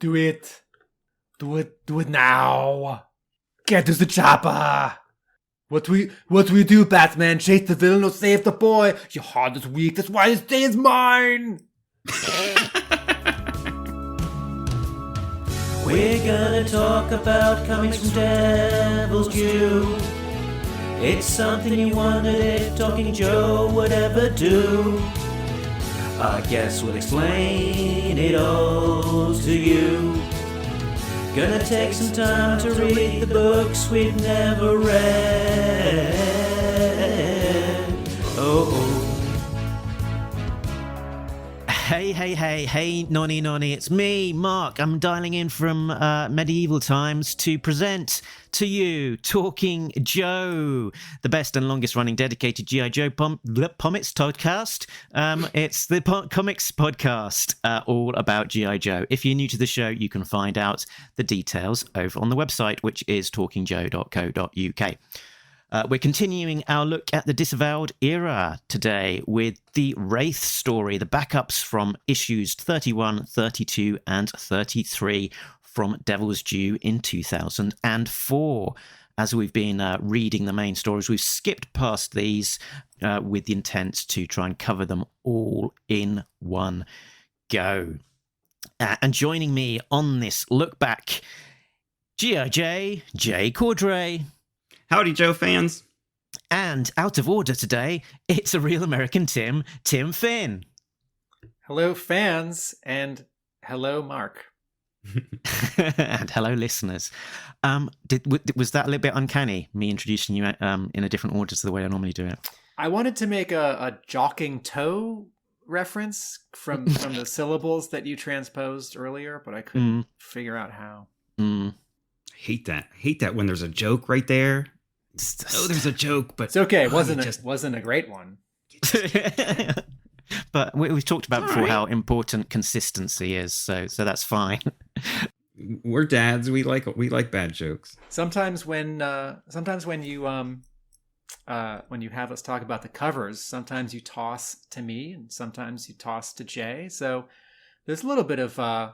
Do it. Do it now. Get to the chopper. What we do, Batman? Chase the villain or save the boy? Your heart is weak. That's why this day is mine. We're gonna talk about comics from Devil's Due. It's something you wondered if Talking Joe would ever do. I guess we'll explain it all to you. Gonna take some time to read the books we've never read. Oh. Hey, nonny, it's me, Mark. I'm dialing in from medieval times to present to you Talking Joe, the best and longest running dedicated G.I.Joe comics podcast. It's the comics podcast all about G.I. Joe. If you're new to the show, you can find out the details over on the website, which is talkingjoe.co.uk. We're continuing our look at the DIsavowed era today with the Wraith story, the backups from issues 31, 32, and 33 from Devil's Due in 2004. As we've been reading the main stories, we've skipped past these with the intent to try and cover them all in one go. And joining me on this look back, G.I.J. Gorder. Howdy, Joe fans. And out of order today, it's a real American Tim Finn. Hello, fans, and hello, Mark. And hello, listeners. Was that a little bit uncanny, me introducing you in a different order to the way I normally do it? I wanted to make a jocking toe reference from the syllables that you transposed earlier, but I couldn't figure out how. Hate that when there's a joke right there. Oh, there's a joke, but it's okay. It wasn't a great one. But we've talked about before how important consistency is, so that's fine. We're dads. We like bad jokes. Sometimes when you have us talk about the covers, sometimes you toss to me, and sometimes you toss to Jay. So there's a little bit of I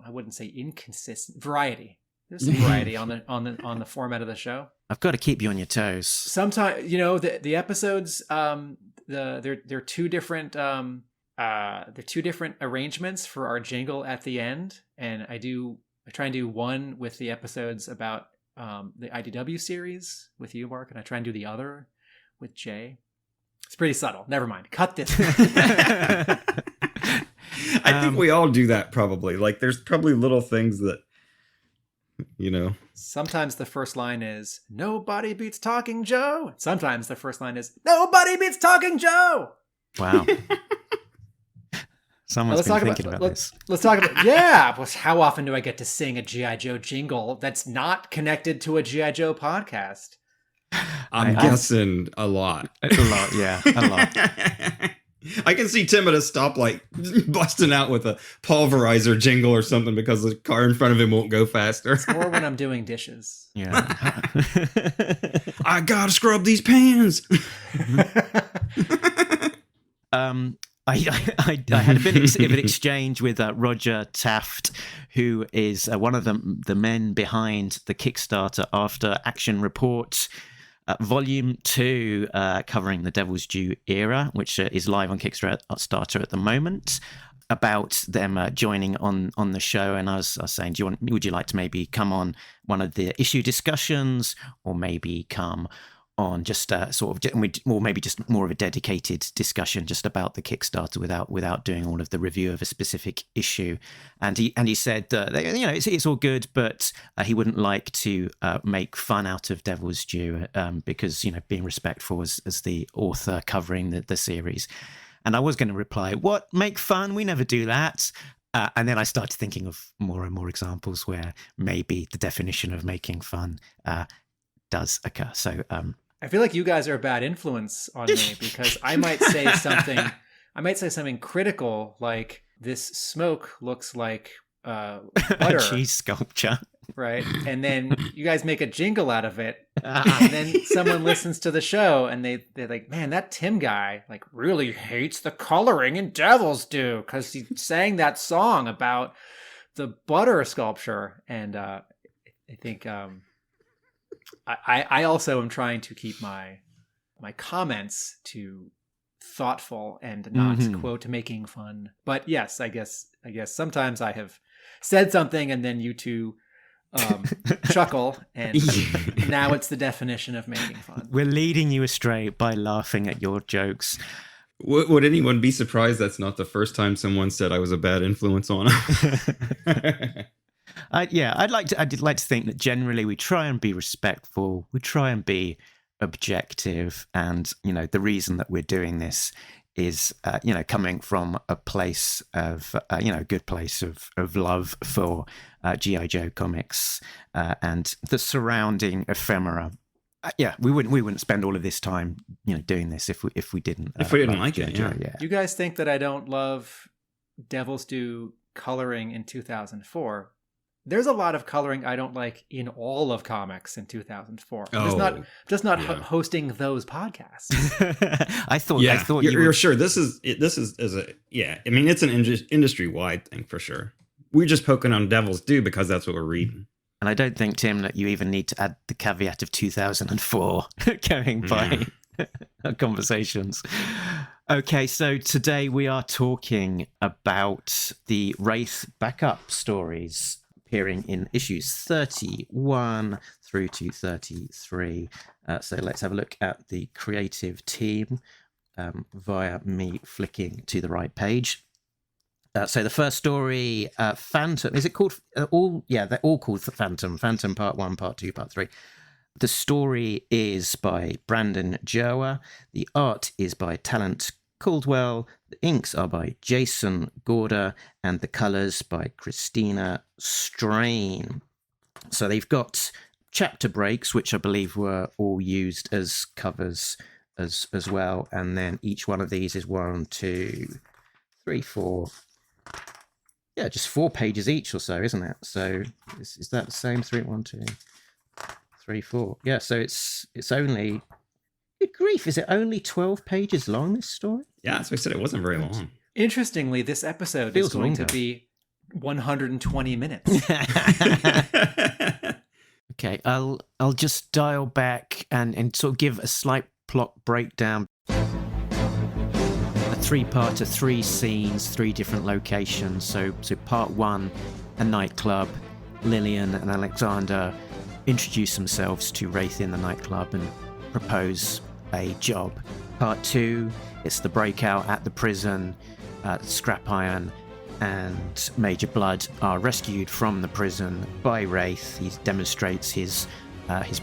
wouldn't say inconsistent variety. There's some variety on the format of the show. I've got to keep you on your toes. Sometimes, the episodes, they're two different arrangements for our jingle at the end, and I try and do one with the episodes about the IDW series with you, Mark, and I try and do the other with Jay. It's pretty subtle. Never mind. Cut this. I think we all do that probably. Like, there's probably little things that. Sometimes the first line is "Nobody beats Talking Joe." Sometimes the first line is "Nobody beats Talking Joe." Wow. Someone's been thinking about this. Let's talk about yeah. How often do I get to sing a G.I. Joe jingle that's not connected to a G.I. Joe podcast? I'm guessing a lot. A lot, yeah, a lot. I can see Tim at a stoplight busting out with a pulverizer jingle or something because the car in front of him won't go faster. It's more when I'm doing dishes. Yeah. I gotta scrub these pans. I had a bit of an exchange with Roger Taft, who is one of the men behind the Kickstarter After Action Report. Volume 2, covering the Devil's Due era, which is live on Kickstarter at the moment, about them joining on the show. And I was saying, would you like to maybe come on one of the issue discussions, or maybe come on just or maybe just more of a dedicated discussion just about the Kickstarter without doing all of the review of a specific issue. And he said that it's all good, but he wouldn't like to make fun out of Devil's Due because being respectful as the author covering the series. And I was going to reply, "What, make fun? We never do that." And then I started thinking of more and more examples where maybe the definition of making fun does occur. So I feel like you guys are a bad influence on me because I might say something critical like, "This smoke looks like butter." Cheese sculpture. Right. And then you guys make a jingle out of it. And then someone listens to the show and they're like, "Man, that Tim guy really hates the coloring in Devil's Due because he sang that song about the butter sculpture, and I think I also am trying to keep my comments to thoughtful and not quote making fun. But yes, I guess sometimes I have said something and then you two chuckle, and now it's the definition of making fun. We're leading you astray by laughing at your jokes. Would anyone be surprised that's not the first time someone said I was a bad influence on him? I'd like to think that generally we try and be respectful, we try and be objective, and the reason that we're doing this is coming from a place of good place of love for G.I. Joe comics and the surrounding ephemera. We wouldn't spend all of this time doing this if we didn't like it. Yeah. You guys think that I don't love Devil's Due coloring in 2004? There's a lot of coloring I don't like in all of comics in 2004. Just not hosting those podcasts. I thought you're sure this is I mean, it's an industry wide thing for sure. We're just poking on Devil's Due because that's what we're reading. And I don't think, Tim, that you even need to add the caveat of 2004 going by our conversations. Okay, so today we are talking about the Wraith backup stories appearing in issues 31 through to 33. So let's have a look at the creative team via me flicking to the right page. So the first story, Fantom, is it called they're all called Fantom. Fantom Part 1, Part 2, Part 3. The story is by Brandon Jerwa. The art is by Talent Caldwell. The inks are by Jason Gorder, and the colours by Christina Strain. So they've got chapter breaks, which I believe were all used as covers as well. And then each one of these is 1, 2, 3, 4. Yeah, just 4 pages each or so, isn't it? So is that the same? 3, 1, 2, 3, 4. Yeah, so it's only, good grief, is it only 12 pages long, this story? Yeah, that's what I said. It wasn't very long. Interestingly, this episode is going to be 120 minutes. Okay, I'll just dial back and sort of give a slight plot breakdown. A 3-parter, 3 scenes, 3 different locations. So part 1, a nightclub. Lillian and Alexander introduce themselves to Wraith in the nightclub and propose a job. Part 2, it's the breakout at the prison. Scrap Iron and Major Blood are rescued from the prison by Wraith. He demonstrates his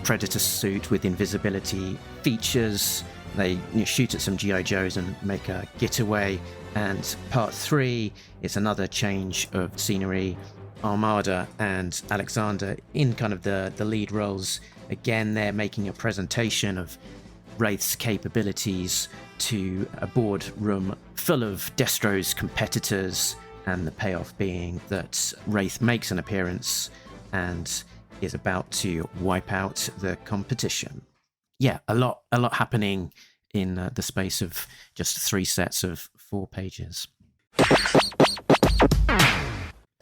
Predator suit with invisibility features. They shoot at some G.I. Joes and make a getaway. And part 3, it's another change of scenery. Armada and Alexander in kind of the lead roles. Again, they're making a presentation of Wraith's capabilities to a boardroom full of Destro's competitors, and the payoff being that Wraith makes an appearance and is about to wipe out the competition. Yeah, a lot happening in the space of just 3 sets of 4 pages.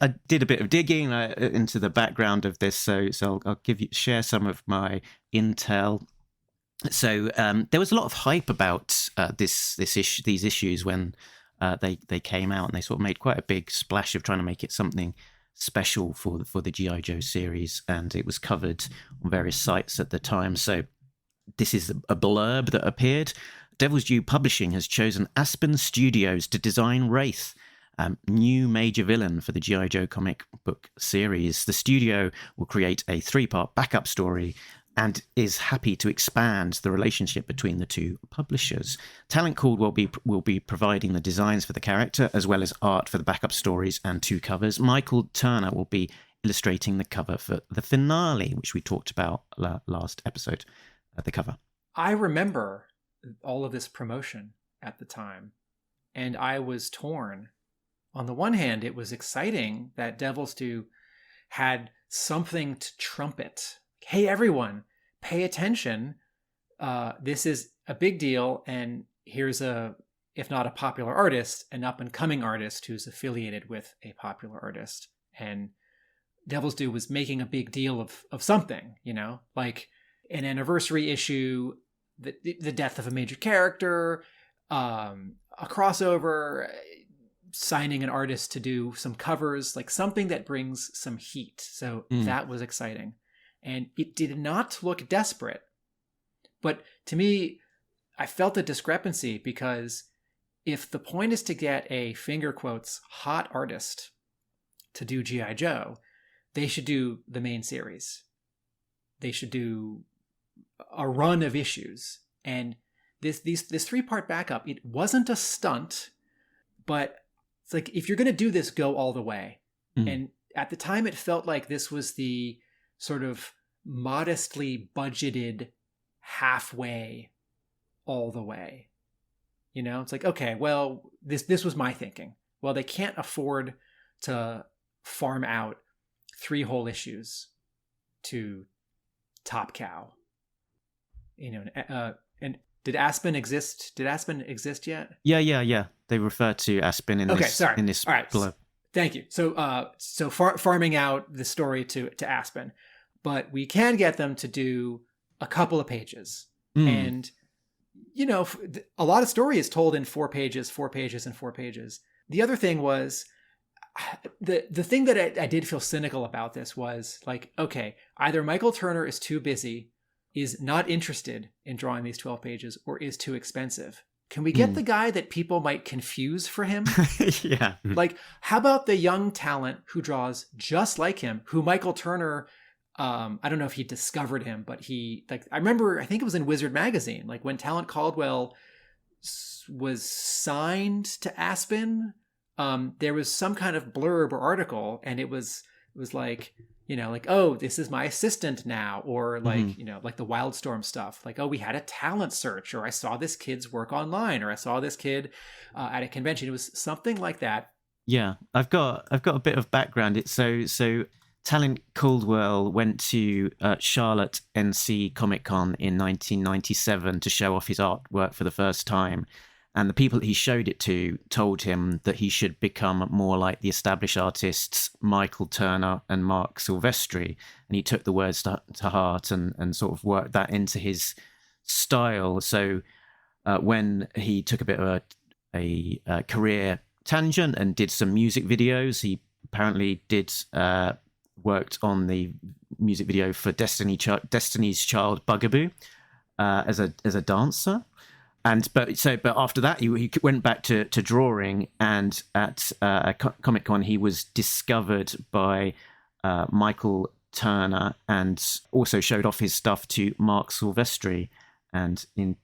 I did a bit of digging into the background of this, so I'll share some of my intel. So there was a lot of hype about these issues when they came out, and they sort of made quite a big splash of trying to make it something special for the G.I. Joe series, and it was covered on various sites at the time. So this is a blurb that appeared. Devil's Due Publishing has chosen Aspen Studios to design Wraith, new major villain for the G.I. Joe comic book series. The studio will create a 3-part backup story and is happy to expand the relationship between the 2 publishers. Talent Caldwell will be providing the designs for the character, as well as art for the backup stories and 2 covers. Michael Turner will be illustrating the cover for the finale, which we talked about last episode, the cover. I remember all of this promotion at the time, and I was torn. On the one hand, it was exciting that Devil's Due had something to trumpet. Hey, everyone, pay attention. This is a big deal, and here's if not a popular artist, an up-and-coming artist who's affiliated with a popular artist. and Devil's Due was making a big deal of something, you know, like an anniversary issue, the death of a major character, a crossover, signing an artist to do some covers, like something that brings some heat. So that was exciting. And it did not look desperate. But to me, I felt a discrepancy because if the point is to get a finger quotes hot artist to do G.I. Joe, they should do the main series. They should do a run of issues. And this 3-part backup, it wasn't a stunt, but it's like, if you're going to do this, go all the way. And at the time, it felt like this was the sort of modestly budgeted halfway all the way. You know, it's like, okay, well, this was my thinking. Well, they can't afford to farm out 3 whole issues to Top Cow. You know, and did Aspen exist? Did Aspen exist yet? Yeah. They refer to Aspen in this. Sorry. In this all right. blurb. Thank you. So farming out the story to Aspen, but we can get them to do a couple of pages, and you know, a lot of story is told in 4 pages, 4 pages, and 4 pages. The other thing was the thing that I did feel cynical about this was like, okay, either Michael Turner is too busy, is not interested in drawing these 12 pages, or is too expensive. Can we get the guy that people might confuse for him? Yeah. Like, how about the young talent who draws just like him, who Michael Turner, I don't know if he discovered him, but I remember, I think it was in Wizard magazine, like when Talent Caldwell was signed to Aspen, there was some kind of blurb or article, and it was like, you know, like, oh, this is my assistant now, or like, you know, like the Wildstorm stuff, like, oh, we had a talent search, or I saw this kid's work online, or I saw this kid at a convention. It was something like that. Yeah, I've got a bit of background. It's so Talent Caldwell went to Charlotte NC Comic Con in 1997 to show off his artwork for the first time. And the people that he showed it to told him that he should become more like the established artists Michael Turner and Mark Silvestri. And he took the words to heart and sort of worked that into his style. So when he took a bit of a career tangent and did some music videos, he apparently worked on the music video for Destiny's Child Bugaboo as a dancer. But after that, he went back to drawing, and at Comic-Con, he was discovered by Michael Turner and also showed off his stuff to Mark Silvestri. And in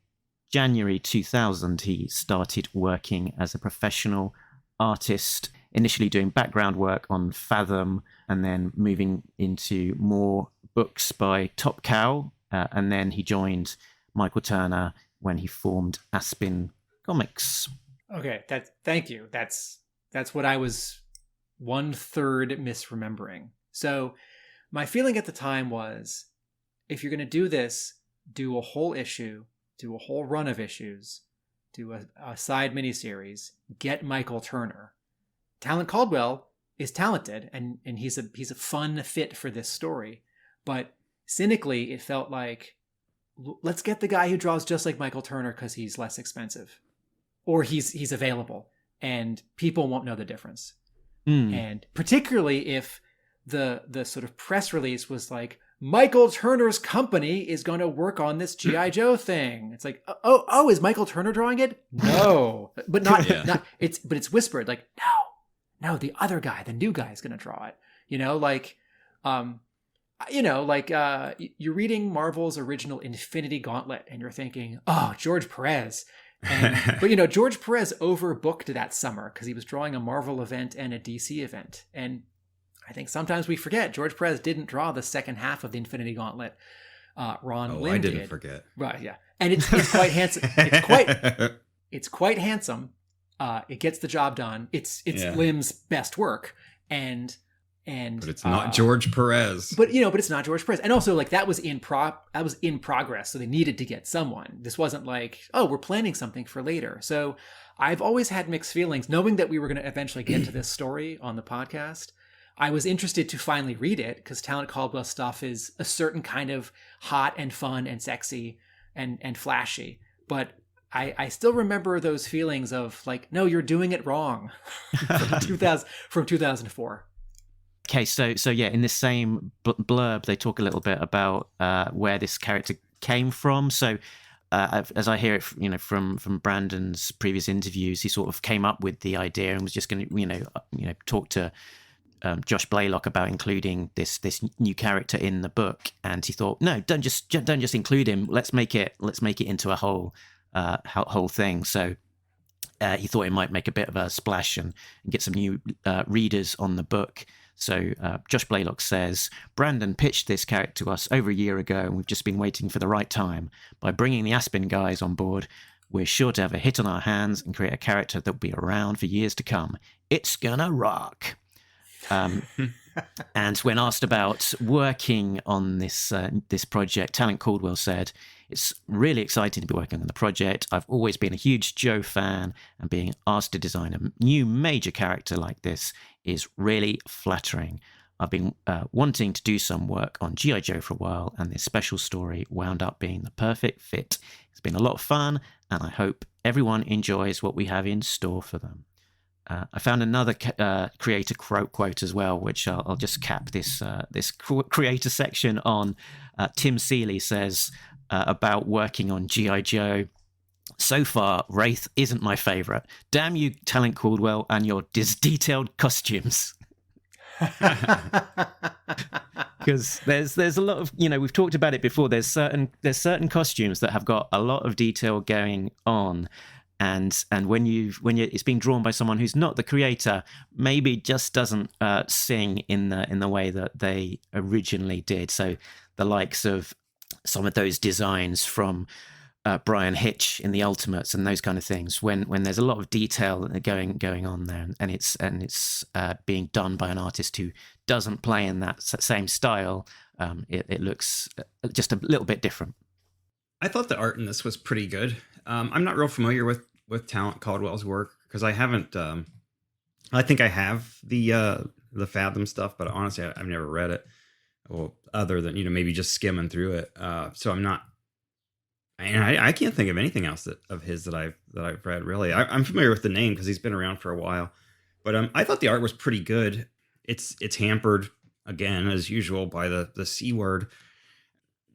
January 2000, he started working as a professional artist, initially doing background work on Fathom, and then moving into more books by Top Cow. And then he joined Michael Turner when he formed Aspen Comics. Okay, thank you. That's what I was 1/3 misremembering. So my feeling at the time was, if you're going to do this, do a whole issue, do a whole run of issues, do a side miniseries, get Michael Turner. Talent Caldwell is talented, and he's a fun fit for this story. But cynically, it felt like, let's get the guy who draws just like Michael Turner because he's less expensive, or he's available, and people won't know the difference. And particularly if the sort of press release was like, Michael Turner's company is going to work on this G.I. Joe thing. It's like, oh, is Michael Turner drawing it? No, but not. It's whispered, like, no, the other guy, the new guy, is going to draw it. You know, like, you're reading Marvel's original Infinity Gauntlet, and you're thinking, oh, George Perez. But George Perez overbooked that summer because he was drawing a Marvel event and a DC event. And I think sometimes we forget George Perez didn't draw the second half of the Infinity Gauntlet. Ron Lim I didn't did. forget. Right, yeah. And it's quite handsome. It's quite handsome. It gets the job done. It's Lim's best work. But it's not George Perez. But it's not George Perez. And also, like, that was in progress, so they needed to get someone. This wasn't like, oh, we're planning something for later. So I've always had mixed feelings, knowing that we were going to eventually get to this story on the podcast. I was interested to finally read it because Talent Caldwell stuff is a certain kind of hot and fun and sexy and flashy. But I still remember those feelings of like, no, you're doing it wrong from 2004. Okay, so yeah, in this same blurb, they talk a little bit about where this character came from. So as I hear it, from Brandon's previous interviews, he sort of came up with the idea and was just going to, talk to Josh Blaylock about including this new character in the book, and he thought, no, don't just include him. Let's make it into a whole thing. So he thought it might make a bit of a splash and get some new readers on the book. So Josh Blaylock says, Brandon pitched this character to us over a year ago, and we've just been waiting for the right time. By bringing the Aspen guys on board, we're sure to have a hit on our hands and create a character that will be around for years to come. It's gonna rock. And when asked about working on this project, Talent Caldwell said, it's really exciting to be working on the project. I've always been a huge Joe fan, and being asked to design a new major character like this is really flattering. I've been wanting to do some work on G.I. Joe for a while, and this special story wound up being the perfect fit. It's been a lot of fun, and I hope everyone enjoys what we have in store for them. I found another creator quote as well, which I'll just cap this creator section on. Tim Seeley says about working on G.I. Joe, so far, Wraith isn't my favorite. Damn you, Talent Caldwell, and your detailed costumes. Because there's a lot of, we've talked about it before. There's certain costumes that have got a lot of detail going on. And when it's being drawn by someone who's not the creator, maybe just doesn't sing in the way that they originally did. So the likes of some of those designs from Brian Hitch in the Ultimates and those kind of things, when there's a lot of detail going on there, and it's being done by an artist who doesn't play in that same style, it looks just a little bit different. I thought the art in this was pretty good. I'm not real familiar with Talent Caldwell's work because I haven't. I think I have the Fathom stuff, but honestly, I've never read it. Well, other than maybe just skimming through it. So I'm not. I can't think of anything else of his that I've read really. I'm familiar with the name because he's been around for a while, but I thought the art was pretty good. It's hampered again as usual by the C word,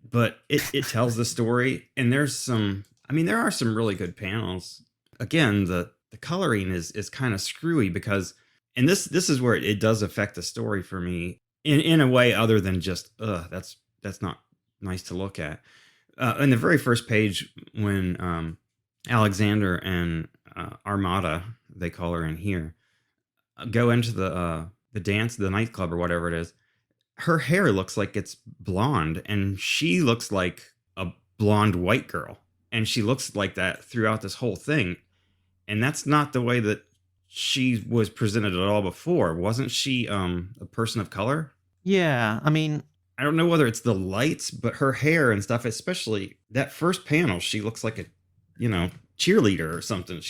but it tells the story, and there are some really good panels. Again, the coloring is kind of screwy because, and this is where it does affect the story for me in a way other than just that's not nice to look at. In the very first page, when Alexander and Armada, they call her in here, go into the dance, the nightclub or whatever it is, her hair looks like it's blonde, and she looks like a blonde white girl, and she looks like that throughout this whole thing, and that's not the way that she was presented at all before. Wasn't she a person of color? Yeah, I mean, I don't know whether it's the lights, but her hair and stuff, especially that first panel, she looks like a, cheerleader or something.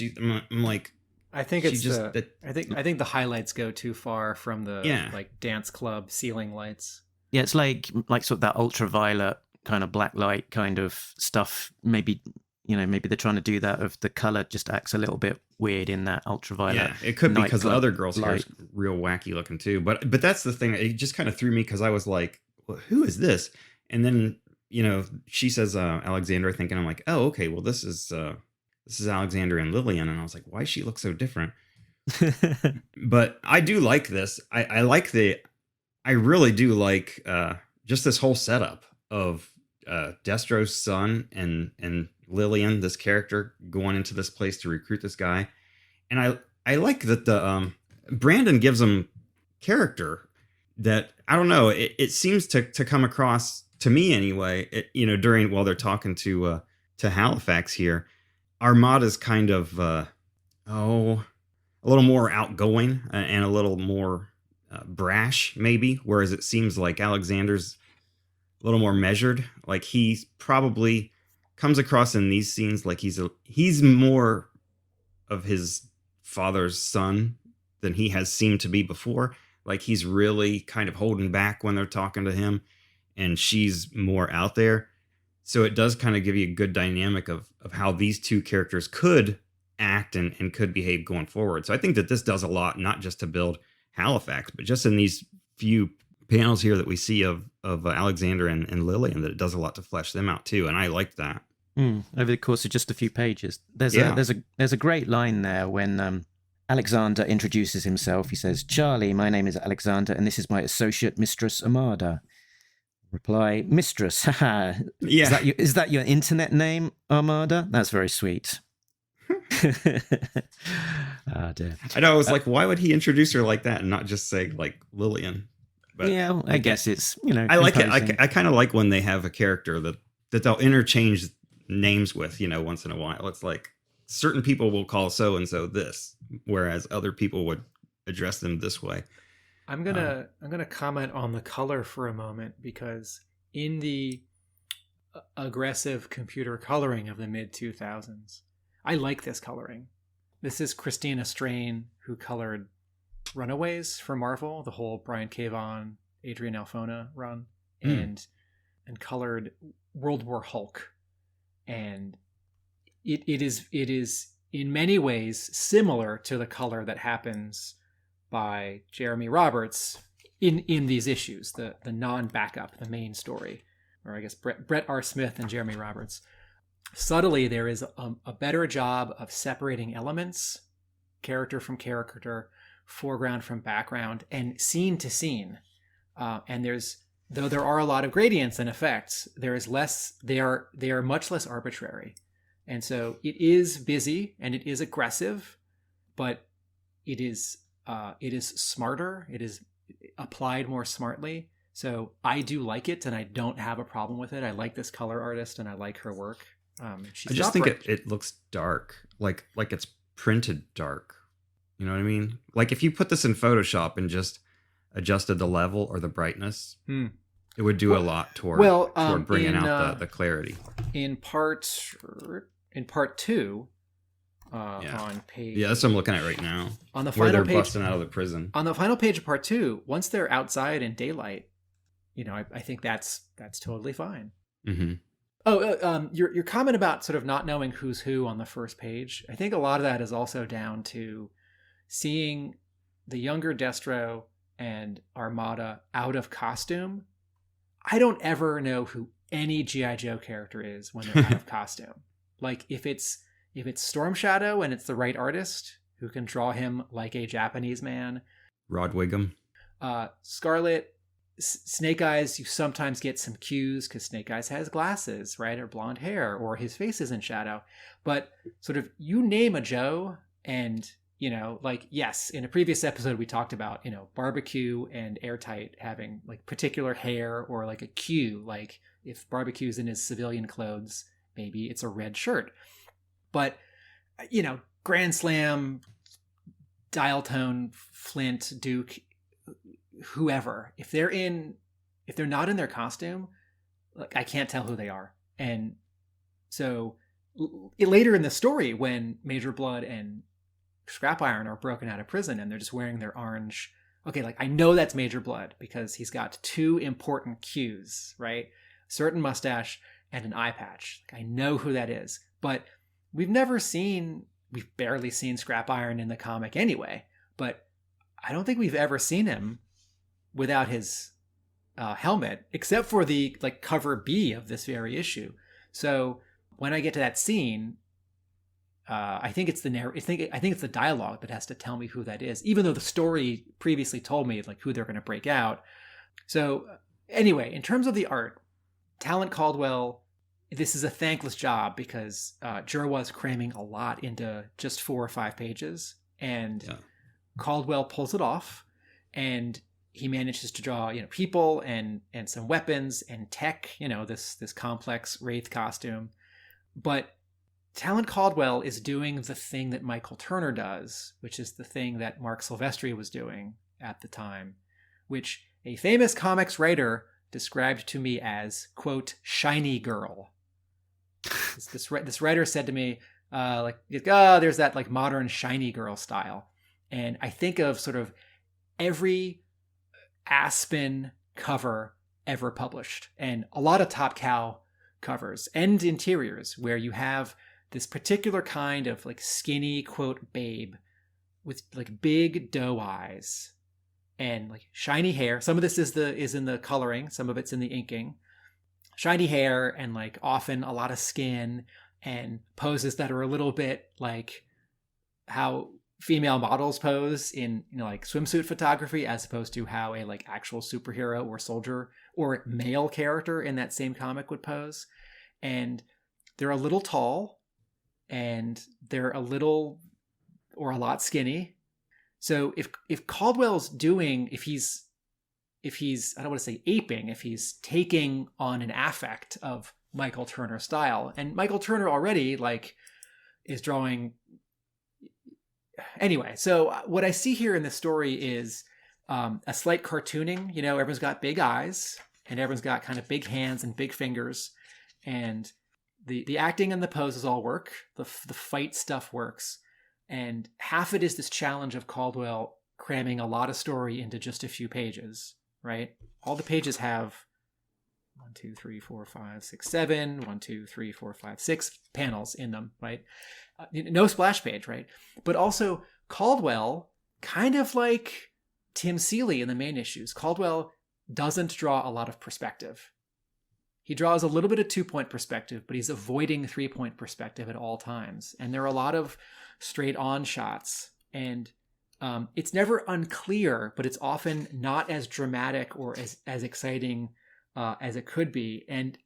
I'm like, I think it's I think the highlights go too far from the like dance club ceiling lights. Yeah, it's like sort of that ultraviolet kind of black light kind of stuff. Maybe maybe they're trying to do that. Of the color just acts a little bit weird in that ultraviolet. Yeah, it could be because the other girl's hair is real wacky looking too. But that's the thing. It just kind of threw me because I was like, well, who is this? And then she says Alexander, I think, and I'm like, oh, okay, well this is Alexander and Lillian, and I was like, why does she look so different? But I do like this. I really do like just this whole setup of Destro's son and Lillian, this character, going into this place to recruit this guy. And I like that the Brandon gives him character that, I don't know, it seems to come across to me anyway, during while they're talking to Halifax here. Armada's kind of a little more outgoing and a little more brash maybe, whereas it seems like Alexander's a little more measured. Like he probably comes across in these scenes like he's more of his father's son than he has seemed to be before. Like he's really kind of holding back when they're talking to him, and she's more out there. So it does kind of give you a good dynamic of how these two characters could act and could behave going forward. So I think that this does a lot, not just to build Halifax, but just in these few panels here that we see of Alexander and Lillian, that it does a lot to flesh them out too. And I liked that. Over the course of just a few pages. There's a great line there when Alexander introduces himself. He says, "Charlie, my name is Alexander, and this is my associate, Mistress Armada." Reply, "Mistress, haha. Yeah. Is that your internet name, Armada? That's very sweet." Oh, dear. I know, I was like, why would he introduce her like that and not just say like Lillian? But yeah, I guess it's, I like it. I kind of like when they have a character that they'll interchange names with, once in a while. It's like certain people will call so-and-so this, whereas other people would address them this way. I'm gonna comment on the color for a moment, because in the aggressive computer coloring of the mid-2000s, I like this coloring. This is Christina Strain, who colored Runaways for Marvel, the whole Brian K. Vaughan, Adrian Alfona run, and colored World War Hulk. And it is in many ways similar to the color that happens by Jeremy Roberts in these issues, the non-backup, the main story, or I guess Brett R. Smith and Jeremy Roberts. Subtly, there is a better job of separating elements, character from character, foreground from background, and scene to scene. And though there are a lot of gradients and effects, there is less. They are much less arbitrary, and so it is busy and it is aggressive, but it is smarter. It is applied more smartly. So I do like it, and I don't have a problem with it. I like this color artist, and I like her work. I just think it looks dark, like it's printed dark. You know what I mean? Like if you put this in Photoshop and just adjusted the level or the brightness, it would do a lot toward bringing out the clarity. In part 2, on page, that's what I'm looking at right now. On the where final they're page, busting out of the prison. On the final page of part 2, once they're outside in daylight, I think that's totally fine. Mm-hmm. Oh, your comment about sort of not knowing who's who on the first page, I think a lot of that is also down to seeing the younger Destro and Armada out of costume. I don't ever know who any G.I. Joe character is when they're out of costume. Like if it's Storm Shadow and it's the right artist who can draw him like a Japanese man. Rod Wiggum. Scarlet, Snake Eyes, you sometimes get some cues because Snake Eyes has glasses, right? Or blonde hair, or his face is in shadow. But sort of you name a Joe and, yes, in a previous episode we talked about, Barbecue and Airtight having like particular hair or like a cue. Like if Barbecue's in his civilian clothes, maybe it's a red shirt. But, Grand Slam, Dial Tone, Flint, Duke, whoever, if they're not in their costume, like I can't tell who they are. And so later in the story, when Major Blood and Scrap Iron are broken out of prison and they're just wearing their orange, okay, like I know that's Major Blood because he's got two important cues, right? A certain mustache and an eye patch. Like I know who that is, but we've barely seen Scrap Iron in the comic anyway, but I don't think we've ever seen him without his helmet, except for the like cover B of this very issue. So when I get to that scene, I think it's the dialogue that has to tell me who that is, even though the story previously told me like who they're going to break out. So anyway, in terms of the art, Talent Caldwell, this is a thankless job because Jerwa is cramming a lot into just 4 or 5 pages, and Caldwell pulls it off, and he manages to draw, people and some weapons and tech, this complex Wraith costume. But Talent Caldwell is doing the thing that Michael Turner does, which is the thing that Mark Silvestri was doing at the time, which a famous comics writer described to me as, quote, shiny girl. This writer said to me, there's that like modern shiny girl style. And I think of sort of every Aspen cover ever published, and a lot of Top Cow covers and interiors where you have this particular kind of like skinny quote babe with like big doe eyes and like shiny hair. Some of this is in the coloring, some of it's in the inking. Shiny hair and like often a lot of skin and poses that are a little bit like how female models pose in, you know, like swimsuit photography, as opposed to how a like actual superhero or soldier or male character in that same comic would pose. And they're a little tall and they're a little or a lot skinny. So if Caldwell's doing, if he's I don't want to say aping, if he's taking on an affect of Michael Turner style, and Michael Turner already like is drawing. Anyway, so what I see here in this story is a slight cartooning. You know, everyone's got big eyes and everyone's got kind of big hands and big fingers, and the acting and the poses all work. The fight stuff works, and half it is this challenge of Caldwell cramming a lot of story into just a few pages. Right? All the pages have 1, 2, 3, 4, 5, 6, 7, 1, 2, 3, 4, 5, 6 panels in them, right? No splash page, right? But also Caldwell, kind of like Tim Seeley in the main issues, Caldwell doesn't draw a lot of perspective. He draws a little bit of 2-point perspective, but he's avoiding 3-point perspective at all times. And there are a lot of straight on shots, and it's never unclear, but it's often not as dramatic or as exciting as it could be. And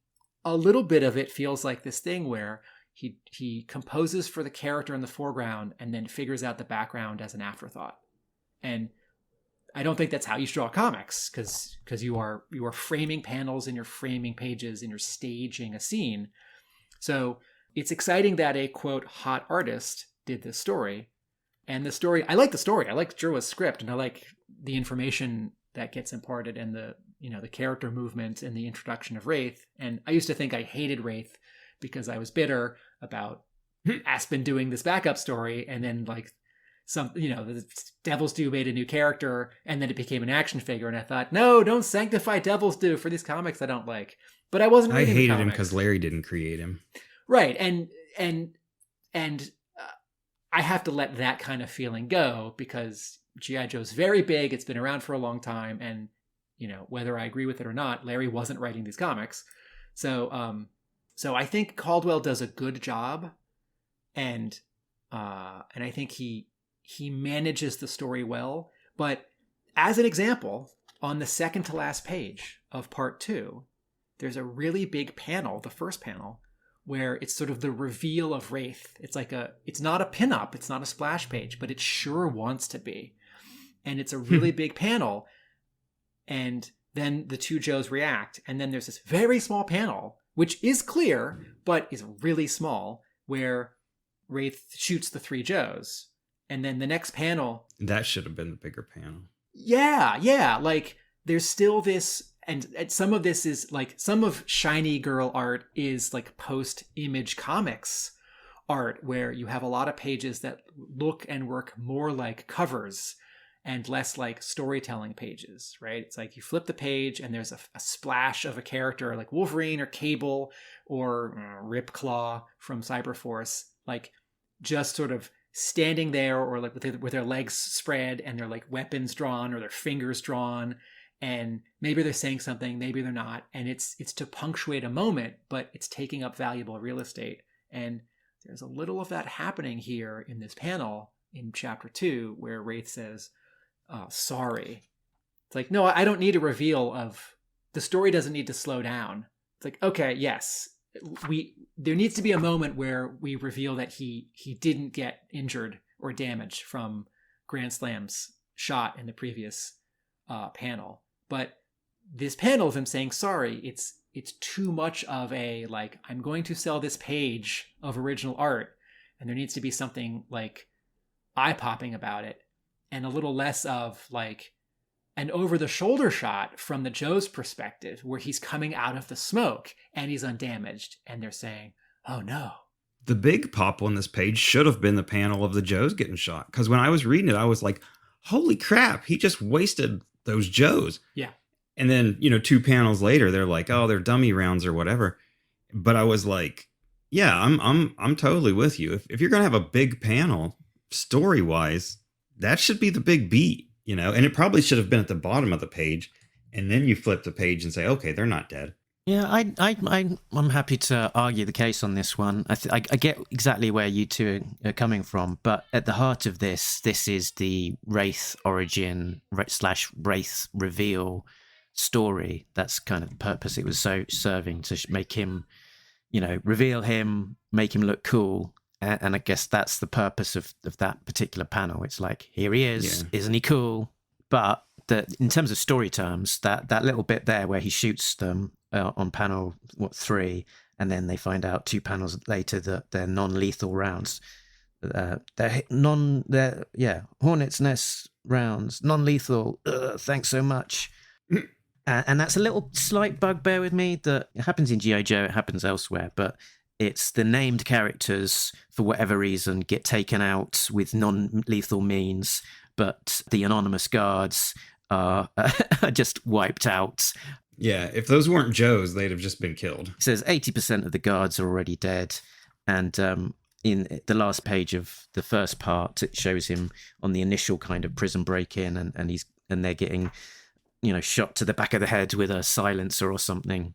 a little bit of it feels like this thing where he composes for the character in the foreground and then figures out the background as an afterthought. And I don't think that's how you should draw comics, because you are framing panels and you're framing pages and you're staging a scene. So it's exciting that a quote hot artist did this story. And the story, I like the story. I like Jerwa's script, and I like the information that gets imparted and the character movement and the introduction of Wraith. And I used to think I hated Wraith because I was bitter about Aspen doing this backup story, and then like the Devil's Due made a new character, and then it became an action figure, and I thought, no, don't sanctify Devil's Due for these comics I don't like. But I wasn't. I hated him because Larry didn't create him. Right, and I have to let that kind of feeling go, because G.I. Joe's very big. It's been around for a long time. And, you know, whether I agree with it or not, Larry wasn't writing these comics. So I think Caldwell does a good job. And I think he manages the story well. But as an example, on the second to last page of part 2, there's a really big panel, the first panel, where it's sort of the reveal of Wraith. It's not a pinup, it's not a splash page, but it sure wants to be. And it's a really big panel. And then the two Joes react. And then there's this very small panel, which is clear, but is really small, where Wraith shoots the 3 Joes. And then the next panel... That should have been the bigger panel. Yeah. Like, there's still this... And some of this is like, some of Shiny Girl art is like post-Image Comics art, where you have a lot of pages that look and work more like covers and less like storytelling pages, right? It's like you flip the page and there's a splash of a character like Wolverine or Cable or Ripclaw from Cyberforce, like just sort of standing there, or like with their legs spread and their like weapons drawn or their fingers drawn. And maybe they're saying something, maybe they're not. And it's to punctuate a moment, but it's taking up valuable real estate. And there's a little of that happening here in this panel in chapter 2, where Wraith says, sorry. It's like, no, I don't need a reveal of, the story doesn't need to slow down. It's like, okay, yes, there needs to be a moment where we reveal that he didn't get injured or damaged from Grand Slam's shot in the previous panel. But this panel of him saying sorry, it's too much of a, like, I'm going to sell this page of original art, and there needs to be something like eye-popping about it, and a little less of like an over-the-shoulder shot from the Joe's perspective, where he's coming out of the smoke and he's undamaged, and they're saying, oh no. The big pop on this page should have been the panel of the Joes getting shot, because when I was reading it, I was like, holy crap, he just wasted those Joes. Yeah. And then, 2 panels later, they're like, oh, they're dummy rounds or whatever. But I was like, yeah, I'm totally with you. If you're going to have a big panel story wise, that should be the big beat, and it probably should have been at the bottom of the page. And then you flip the page and say, okay, they're not dead. Yeah, I'm happy to argue the case on this one. I get exactly where you two are coming from, but at the heart of this is the Wraith Origin / Wraith reveal story. That's kind of the purpose it was so serving, to make him, reveal him, make him look cool. And I guess that's the purpose of that particular panel. It's like, here he is, isn't he cool? But in terms of story terms, that little bit there where he shoots them on panel 3, and then they find out 2 panels later that they're non-lethal rounds. They're Hornet's Nest rounds, non-lethal. Thanks so much. And that's a little slight bugbear with me that it happens in G.I. Joe, it happens elsewhere, but it's the named characters, for whatever reason, get taken out with non-lethal means, but the anonymous guards are just wiped out. Yeah, if those weren't Joes, they'd have just been killed. It says 80% of the guards are already dead. And in the last page of the first part, it shows him on the initial kind of prison break-in, and they're getting, shot to the back of the head with a silencer or something.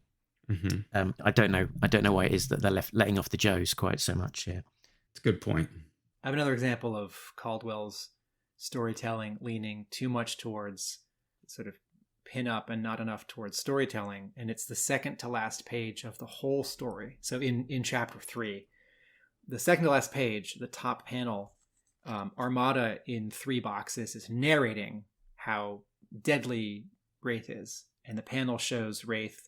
Mm-hmm. I don't know why it is that they're letting off the Joes quite so much here. It's a good point. I have another example of Caldwell's storytelling leaning too much towards sort of pin up and not enough towards storytelling, and it's the second to last page of the whole story. So in chapter 3, the second to last page, the top panel, Armada in 3 boxes is narrating how deadly Wraith is, and the panel shows Wraith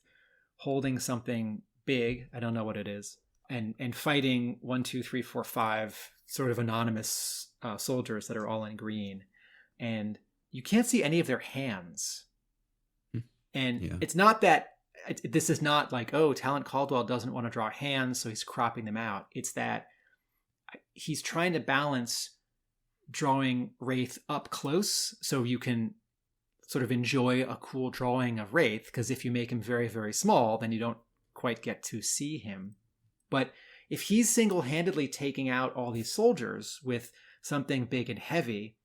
holding something big, I don't know what it is, and fighting 1, 2, 3, 4, 5 sort of anonymous soldiers that are all in green, and you can't see any of their hands. And it's not that this is not like, oh, Talent Caldwell doesn't want to draw hands, so he's cropping them out. It's that he's trying to balance drawing Wraith up close so you can sort of enjoy a cool drawing of Wraith, because if you make him very, very small, then you don't quite get to see him. But if he's single-handedly taking out all these soldiers with something big and heavy,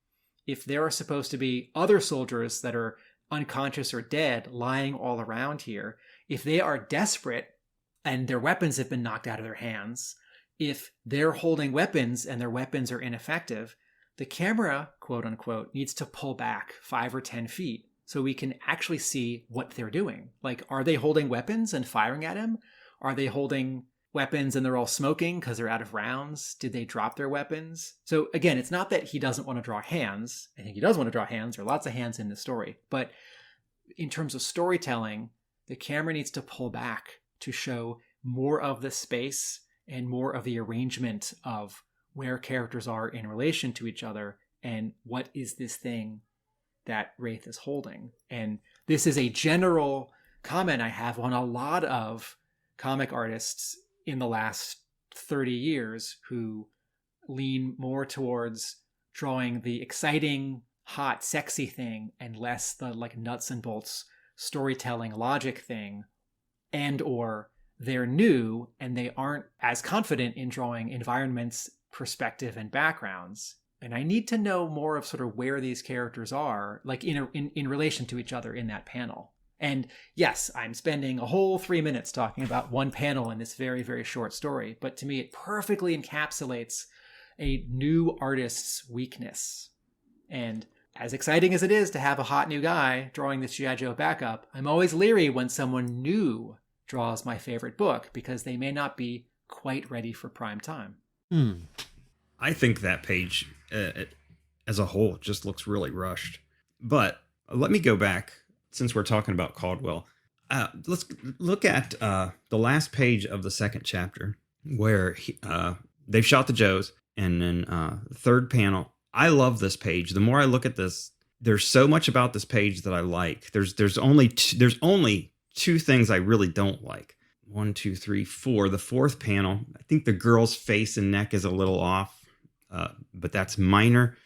if there are supposed to be other soldiers that are unconscious or dead lying all around here, if they are desperate and their weapons have been knocked out of their hands, if they're holding weapons and their weapons are ineffective, the camera, quote unquote, needs to pull back 5 or 10 feet so we can actually see what they're doing. Like, are they holding weapons and firing at him? Are they holding weapons and they're all smoking because they're out of rounds? Did they drop their weapons? So again, it's not that he doesn't want to draw hands. I think he does want to draw hands. There are lots of hands in the story. But in terms of storytelling, the camera needs to pull back to show more of the space and more of the arrangement of where characters are in relation to each other and what is this thing that Wraith is holding. And this is a general comment I have on a lot of comic artists in the last 30 years who lean more towards drawing the exciting, hot, sexy thing and less the like nuts and bolts storytelling logic thing, and or they're new and they aren't as confident in drawing environments, perspective, and backgrounds. And I need to know more of sort of where these characters are, like in relation to each other in that panel. And yes, I'm spending a whole 3 minutes talking about one panel in this very, very short story, but to me it perfectly encapsulates a new artist's weakness. And as exciting as it is to have a hot new guy drawing this G.I. Joe backup, I'm always leery when someone new draws my favorite book because they may not be quite ready for prime time. I think that page as a whole just looks really rushed. But let me go back, since we're talking about Caldwell. Let's look at the last page of the second chapter where they've shot the Joes, and then the third panel. I love this page. The more I look at this, there's so much about this page that I like. There's only two things I really don't like. 1, 2, 3, 4. The fourth panel, I think the girl's face and neck is a little off, but that's minor.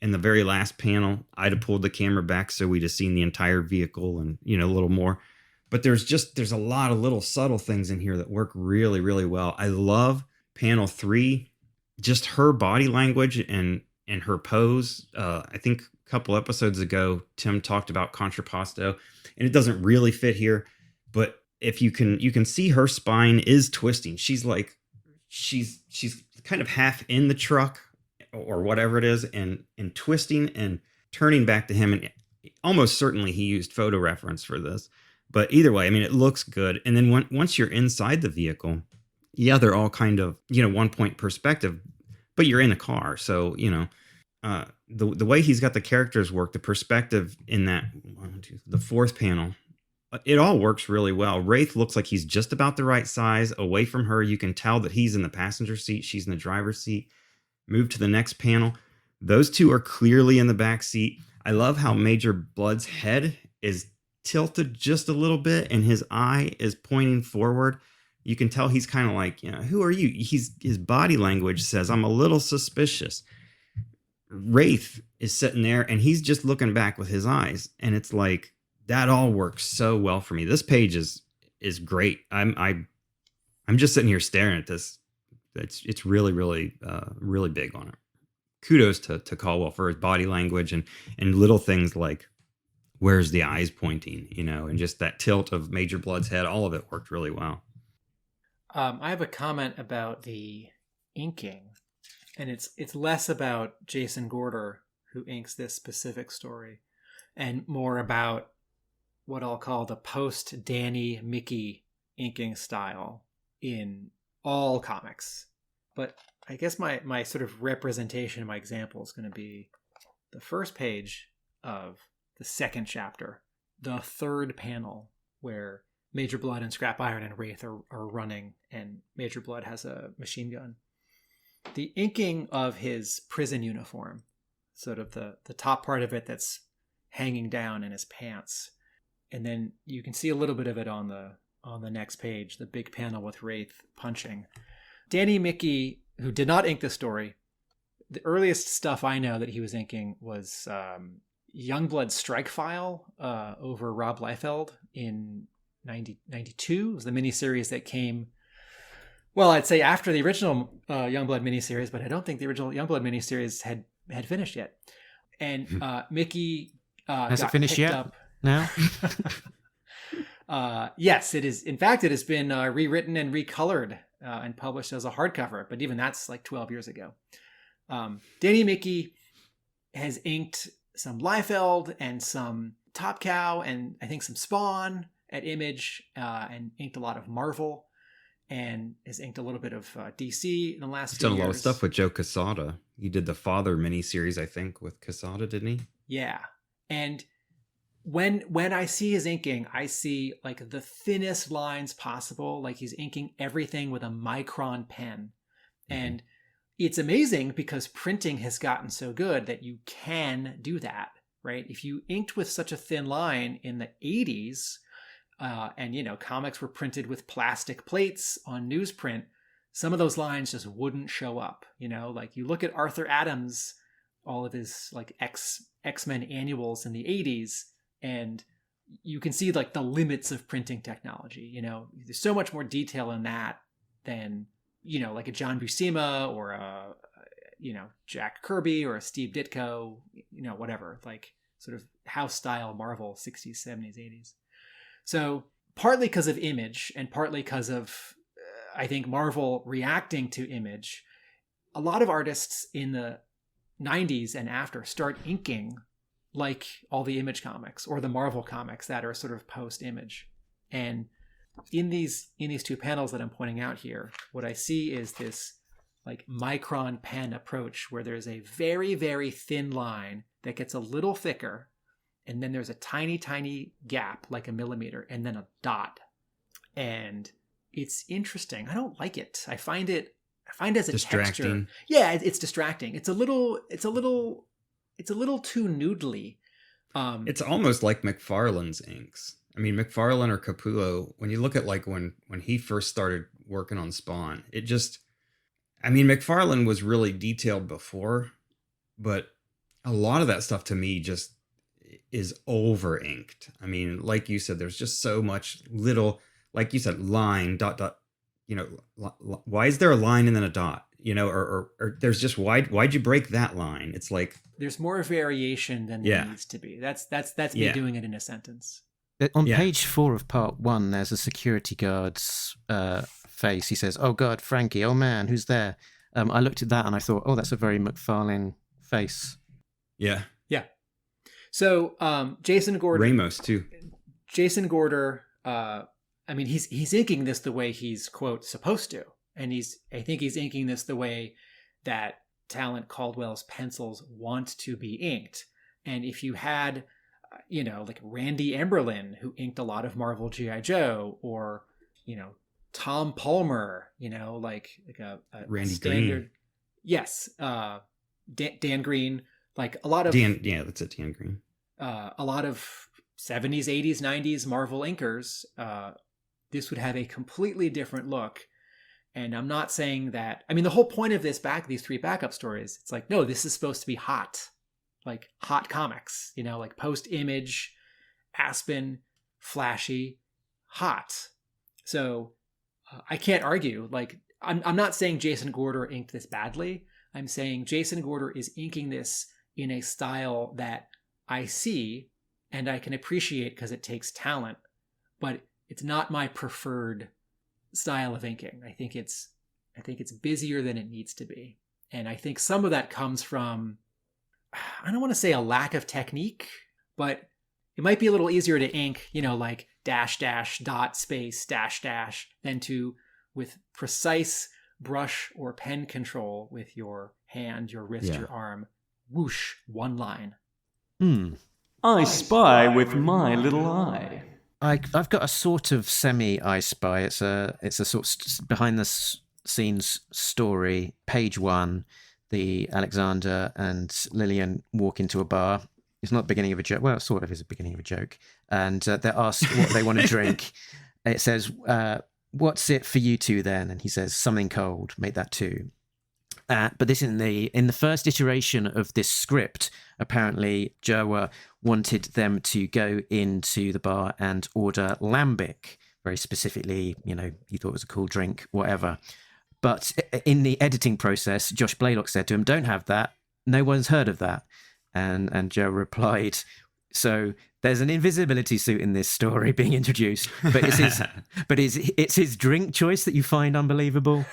in the very last panel, I'd have pulled the camera back so we'd have seen the entire vehicle and, you know, a little more. But there's a lot of little subtle things in here that work really, really well. I love panel 3, just her body language and her pose. I think a couple episodes ago, Tim talked about contrapposto, and it doesn't really fit here, but if you can see her spine is twisting. She's kind of half in the truck or whatever it is, and twisting and turning back to him. And almost certainly he used photo reference for this. But either way, I mean, it looks good. And then once you're inside the vehicle, yeah, they're all kind of, you know, 1-point perspective, but you're in a car. So, you know, the way he's got the characters work, the perspective in that the 4th panel, it all works really well. Wraith looks like he's just about the right size away from her. You can tell that he's in the passenger seat. She's in the driver's seat. Move to the next panel. Those two are clearly in the back seat. I love how Major Blood's head is tilted just a little bit and his eye is pointing forward. You can tell he's kind of like, you know, who are you? His body language says, I'm a little suspicious. Wraith is sitting there and he's just looking back with his eyes. And it's like, that all works so well for me. This page is great. I'm just sitting here staring at this. It's really, really, really big on it. Kudos to Caldwell for his body language and little things like where's the eyes pointing, you know, and just that tilt of Major Blood's head. All of it worked really well. I have a comment about the inking, and it's less about Jason Gorder, who inks this specific story, and more about what I'll call the post Danny Miki inking style in all comics. But I guess my sort of representation, my example is going to be the first page of the 2nd chapter, the 3rd panel, where Major Blood and Scrap Iron and Wraith are running, and Major Blood has a machine gun. The inking of his prison uniform, sort of the top part of it that's hanging down in his pants, and then you can see a little bit of it on the next page, the big panel with Wraith punching. Danny Miki, who did not ink the story, the earliest stuff I know that he was inking was Youngblood Strike File over Rob Liefeld in 92. It was the miniseries that came, well, I'd say after the original Youngblood miniseries, but I don't think the original Youngblood miniseries had finished yet. And Miki has it finished yet? Up. Now? Yes, it is. In fact, it has been rewritten and recolored and published as a hardcover, but even that's like 12 years ago. Danny Miki has inked some Liefeld and some Top Cow and I think some Spawn at Image, and inked a lot of Marvel, and has inked a little bit of DC in the last few years. He's done a lot of stuff with Joe Quesada. He did the Father miniseries, I think, with Quesada, didn't he? Yeah. And when I see his inking, I see like the thinnest lines possible. Like he's inking everything with a micron pen. And it's amazing because printing has gotten so good that you can do that, right? If you inked with such a thin line in the 80s, and, you know, comics were printed with plastic plates on newsprint, some of those lines just wouldn't show up, you know? Like you look at Arthur Adams, all of his like X-Men annuals in the 80s, and you can see like the limits of printing technology. You know, there's so much more detail in that than, you know, like a John Buscema or a, you know, Jack Kirby or a Steve Ditko, you know, whatever, like sort of house style Marvel 60s, 70s, 80s. So partly because of Image and partly because of, I think, Marvel reacting to Image, a lot of artists in the 90s and after start inking like all the Image comics or the Marvel comics that are sort of post-Image. And in these two panels that I'm pointing out here, what I see is this like micron pen approach where there's a very, very thin line that gets a little thicker, and then there's a tiny, tiny gap, like a millimeter, and then a dot. And it's interesting. I don't like it. I find as a distracting. Texture. Yeah, it's distracting. It's a little too noodly. It's almost like McFarlane's inks. I mean, McFarlane or Capullo, when you look at like when he first started working on Spawn, it just, I mean, McFarlane was really detailed before, but a lot of that stuff to me just is over inked. I mean, like you said, there's just so much little, like you said, line, dot, dot, why is there a line and then a dot, or there's just, why'd you break that line? It's like, there's more variation than there needs to be. That's me doing it in a sentence. On page 4 of part 1, there's a security guard's face. He says, "Oh God, Frankie, oh man, who's there?" I looked at that and I thought, oh, that's a very McFarlane face. Yeah. So Jason Gorder, Ramos too. Jason Gorder, he's inking this the way he's, quote, supposed to, and I think he's inking this the way that Talent Caldwell's pencils want to be inked. And if you had, like Randy Emberlin, who inked a lot of Marvel G.I. Joe, or Tom Palmer, like a Randy standard, Green. Yes, Dan Green, like a lot of that's it, Dan Green. A lot of 70s, 80s, 90s Marvel inkers, this would have a completely different look. And I'm not saying that, the whole point of these 3 backup stories, it's like, no, this is supposed to be hot, like hot comics, like post-Image, Aspen, flashy, hot. So I can't argue. Like, I'm not saying Jason Gorder inked this badly. I'm saying Jason Gorder is inking this in a style that I see and I can appreciate because it takes talent, but it's not my preferred style of inking. I think it's busier than it needs to be. And I think some of that comes from, I don't want to say a lack of technique, but it might be a little easier to ink, like dash, dash, dot, space, dash, dash, than to, with precise brush or pen control with your hand, your wrist, your arm, whoosh, one line. I spy with my little eye. I've got a sort of semi-I spy. It's a sort of behind the scenes story. Page 1, the Alexander and Lillian walk into a bar. It's not the beginning of a joke. Well, it sort of is the beginning of a joke. And they're asked what they want to drink. It says, "What's it for you two then?" And he says, "Something cold. Make that 2." But this in the first iteration of this script, apparently Jerwa wanted them to go into the bar and order lambic, very specifically. He thought it was a cool drink, whatever. But in the editing process, Josh Blaylock said to him, "Don't have that. No one's heard of that." And Jerwa replied, "So there's an invisibility suit in this story being introduced, but it's his drink choice that you find unbelievable."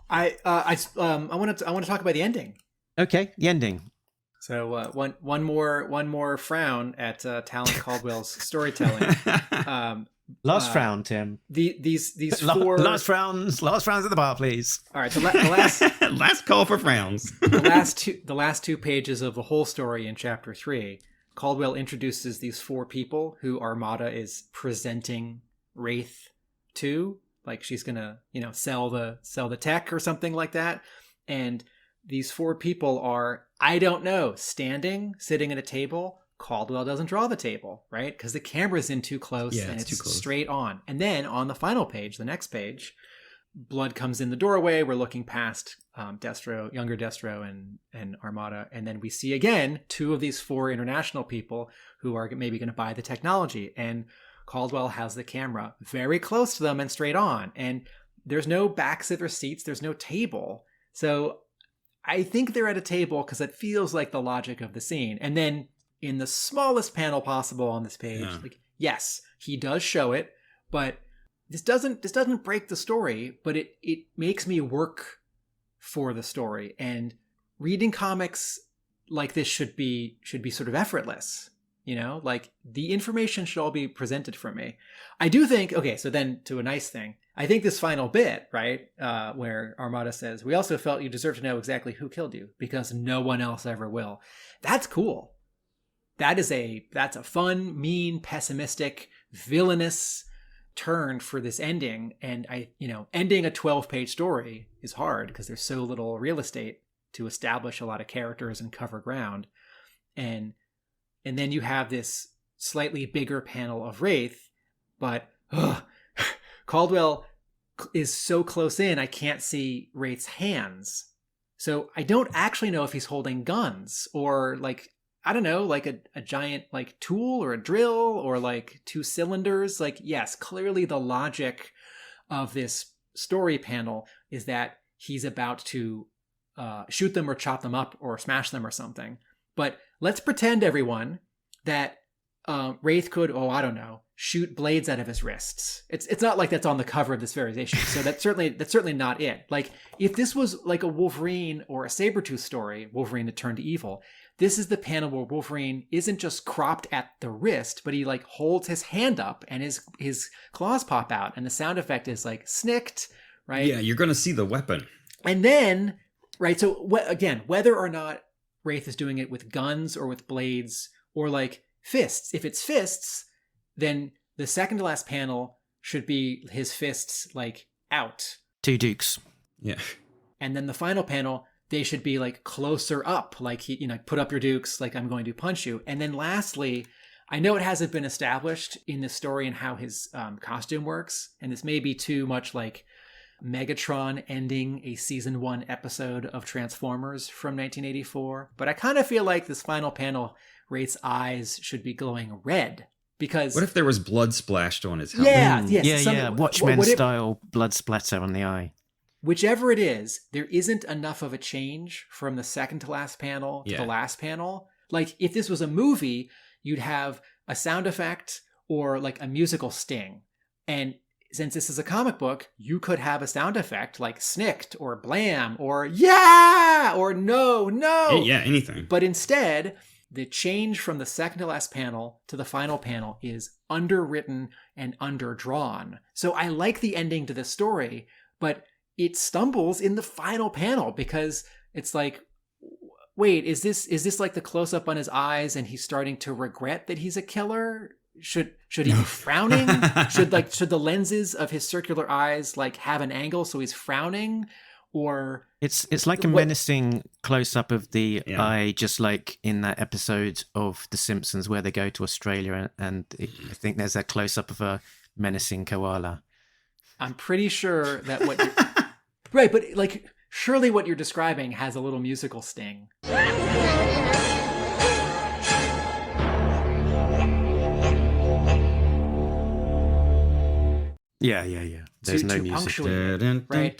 I want to talk about the ending. Okay, the ending. So one more frown at Talent Caldwell's storytelling. Last frown, Tim. These 4 last frowns at the bar, please. All right, the last last call for frowns. the last 2 pages of the whole story in chapter 3, Caldwell introduces these 4 people who Armada is presenting Wraith to. Like she's gonna, sell the tech or something like that. And these 4 people are, I don't know, sitting at a table. Caldwell doesn't draw the table, right? Because the camera's in too close and it's too close. Straight on. And then on the final page, the next page, Blood comes in the doorway. We're looking past Destro, younger Destro and Armada. And then we see again 2 of these 4 international people who are maybe going to buy the technology. And Caldwell has the camera very close to them and straight on. And there's no backs of their seats. There's no table. So I think they're at a table because it feels like the logic of the scene. And then in the smallest panel possible on this page, yes, he does show it, but this doesn't break the story, but it makes me work for the story. And reading comics like this should be sort of effortless. Like the information should all be presented for me. I do think, okay, so then to a nice thing, I think this final bit, right, where Armada says, "We also felt you deserve to know exactly who killed you because no one else ever will." That's cool. That's a fun, mean, pessimistic, villainous turn for this ending. And ending a 12-page story is hard because there's so little real estate to establish a lot of characters and cover ground. And then you have this slightly bigger panel of Wraith, but Caldwell is so close in, I can't see Wraith's hands. So I don't actually know if he's holding guns or like, I don't know, like a giant like tool or a drill or like 2 cylinders. Like, yes, clearly the logic of this story panel is that he's about to shoot them or chop them up or smash them or something. But let's pretend, everyone, that Wraith could, I don't know, shoot blades out of his wrists. It's not like that's on the cover of this very issue. So that's certainly not it. Like, if this was like a Wolverine or a Sabretooth story, Wolverine to turn to evil, this is the panel where Wolverine isn't just cropped at the wrist, but he like holds his hand up and his claws pop out, and the sound effect is like snicked, right? Yeah, you're going to see the weapon. And then, right, so again, whether or not Wraith is doing it with guns or with blades or like fists, if it's fists, then the second to last panel should be his fists like out. 2 dukes. Yeah. And then the final panel, they should be like closer up, like, put up your dukes, like I'm going to punch you. And then lastly, I know it hasn't been established in the story and how his costume works, and this may be too much like Megatron ending a season 1 episode of Transformers from 1984, but I kind of feel like this final panel, Wraith's eyes should be glowing red, because what if there was blood splashed on his helmet? Watchmen style blood splatter on the eye. Whichever it is, there isn't enough of a change from the second to last panel to the last panel. Like, if this was a movie, you'd have a sound effect or like a musical sting, and since this is a comic book, you could have a sound effect like snicked or blam or yeah or no. Yeah, anything. But instead, the change from the second to last panel to the final panel is underwritten and underdrawn. So I like the ending to this story, but it stumbles in the final panel because it's like, wait, is this like the close up on his eyes and he's starting to regret that he's a killer? Should he be frowning? should the lenses of his circular eyes like have an angle so he's frowning? Or it's like a menacing close up of the eye, just like in that episode of The Simpsons where they go to Australia, and I think there's a close up of a menacing koala. I'm pretty sure that what you're right, but like surely what you're describing has a little musical sting. Yeah. There's no music. Right?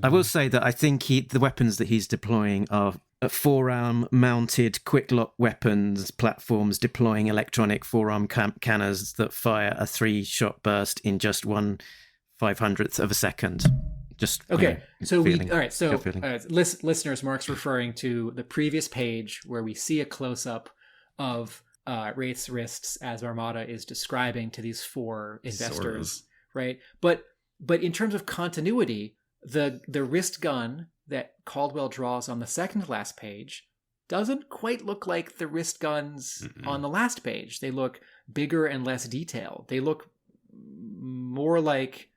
I will say that I think the weapons that he's deploying are forearm-mounted quick-lock weapons platforms deploying electronic forearm cannons that fire a 3-shot burst in just 1/500th of a second. Just okay. feeling. Listeners, Mark's referring to the previous page where we see a close-up of Wraith's wrists as Armada is describing to these 4 investors, right? But in terms of continuity, the wrist gun that Caldwell draws on the second to last page doesn't quite look like the wrist guns on the last page. They look bigger and less detailed. They look more like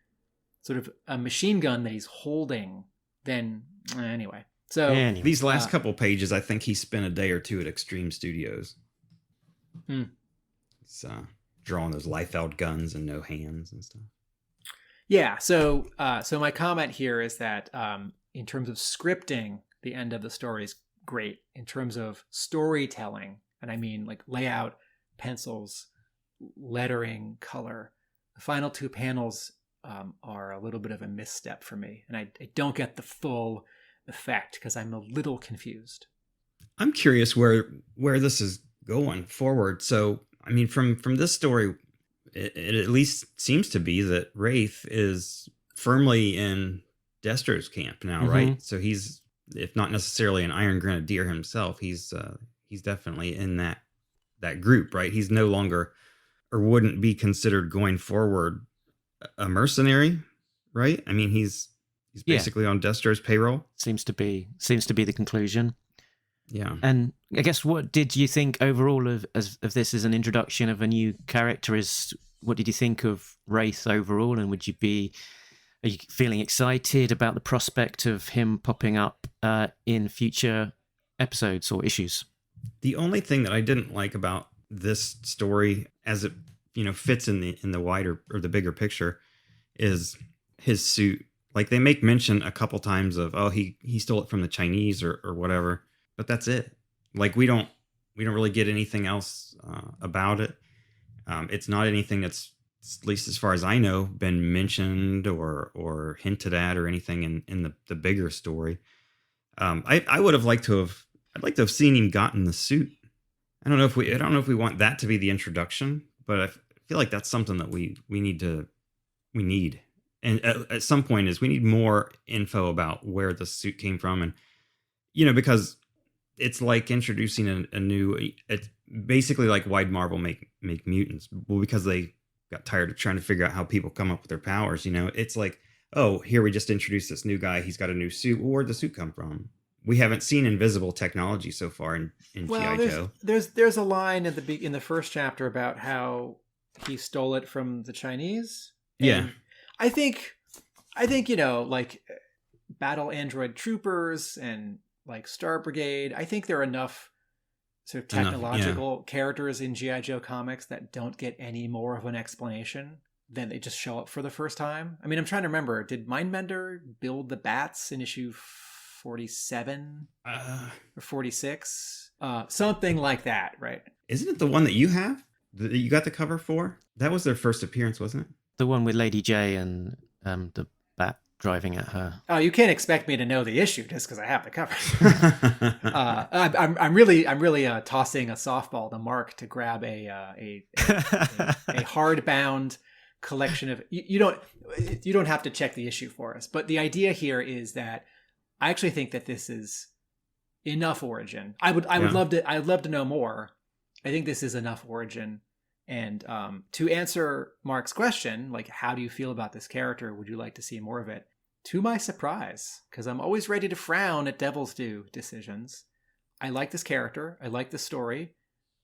sort of a machine gun that he's holding than anyway. So these last couple pages, I think he spent a day or 2 at Extreme Studios. It's drawing those Liefeld guns and no hands and stuff. Yeah. So my comment here is that in terms of scripting, the end of the story is great. In terms of storytelling, and I mean like layout, pencils, lettering, color, the final 2 panels are a little bit of a misstep for me, and I don't get the full effect because I'm a little confused. I'm curious where this is going forward. So, I mean, from this story, it at least seems to be that Wraith is firmly in Destro's camp now, right? So he's, if not necessarily an Iron Grenadier himself, he's definitely in that group, right? He's no longer, or wouldn't be considered going forward, a mercenary, right? I mean, he's basically on Destro's payroll. Seems to be the conclusion. Yeah. And I guess, what did you think overall of this as an introduction of a new character? What did you think of Wraith overall? And are you feeling excited about the prospect of him popping up in future episodes or issues? The only thing that I didn't like about this story, as it fits in the wider or the bigger picture, is his suit. Like they make mention a couple times of, oh, he stole it from the Chinese or whatever, but that's it. Like we don't really get anything else about it. It's not anything that's, at least as far as I know, been mentioned or hinted at or anything in the bigger story. I would have liked to have. I'd like to have seen him gotten the suit. I don't know if we want that to be the introduction, but I feel like that's something that we need. And at some point is we need more info about where the suit came from, and because it's like introducing a new. It's basically like why'd Marvel make mutants? Well, because they got tired of trying to figure out how people come up with their powers. It's like, oh, here we just introduced this new guy. He's got a new suit. Well, where'd the suit come from? We haven't seen invisible technology so far in G.I. Joe. There's a line in the first chapter about how he stole it from the Chinese. Yeah, I think like battle android troopers and like Star Brigade. I think there are enough sort of technological characters in G.I. Joe comics that don't get any more of an explanation than they just show up for the first time. I mean, I'm trying to remember. Did Mindbender build the bats in issue 47 or 46? Something like that, right? Isn't it the one that you have? That you got the cover for? That was their first appearance, wasn't it? The one with Lady J and the bat driving at her. Oh, you can't expect me to know the issue just because I have the covers. I'm really tossing a softball to Mark to grab a hardbound collection of. You don't have to check the issue for us, but the idea here is that I actually think that this is enough origin. I'd love to know more. I think this is enough origin. And to answer Mark's question, like, how do you feel about this character? Would you like to see more of it? To my surprise, because I'm always ready to frown at Devil's Due decisions, I like this character. I like the story.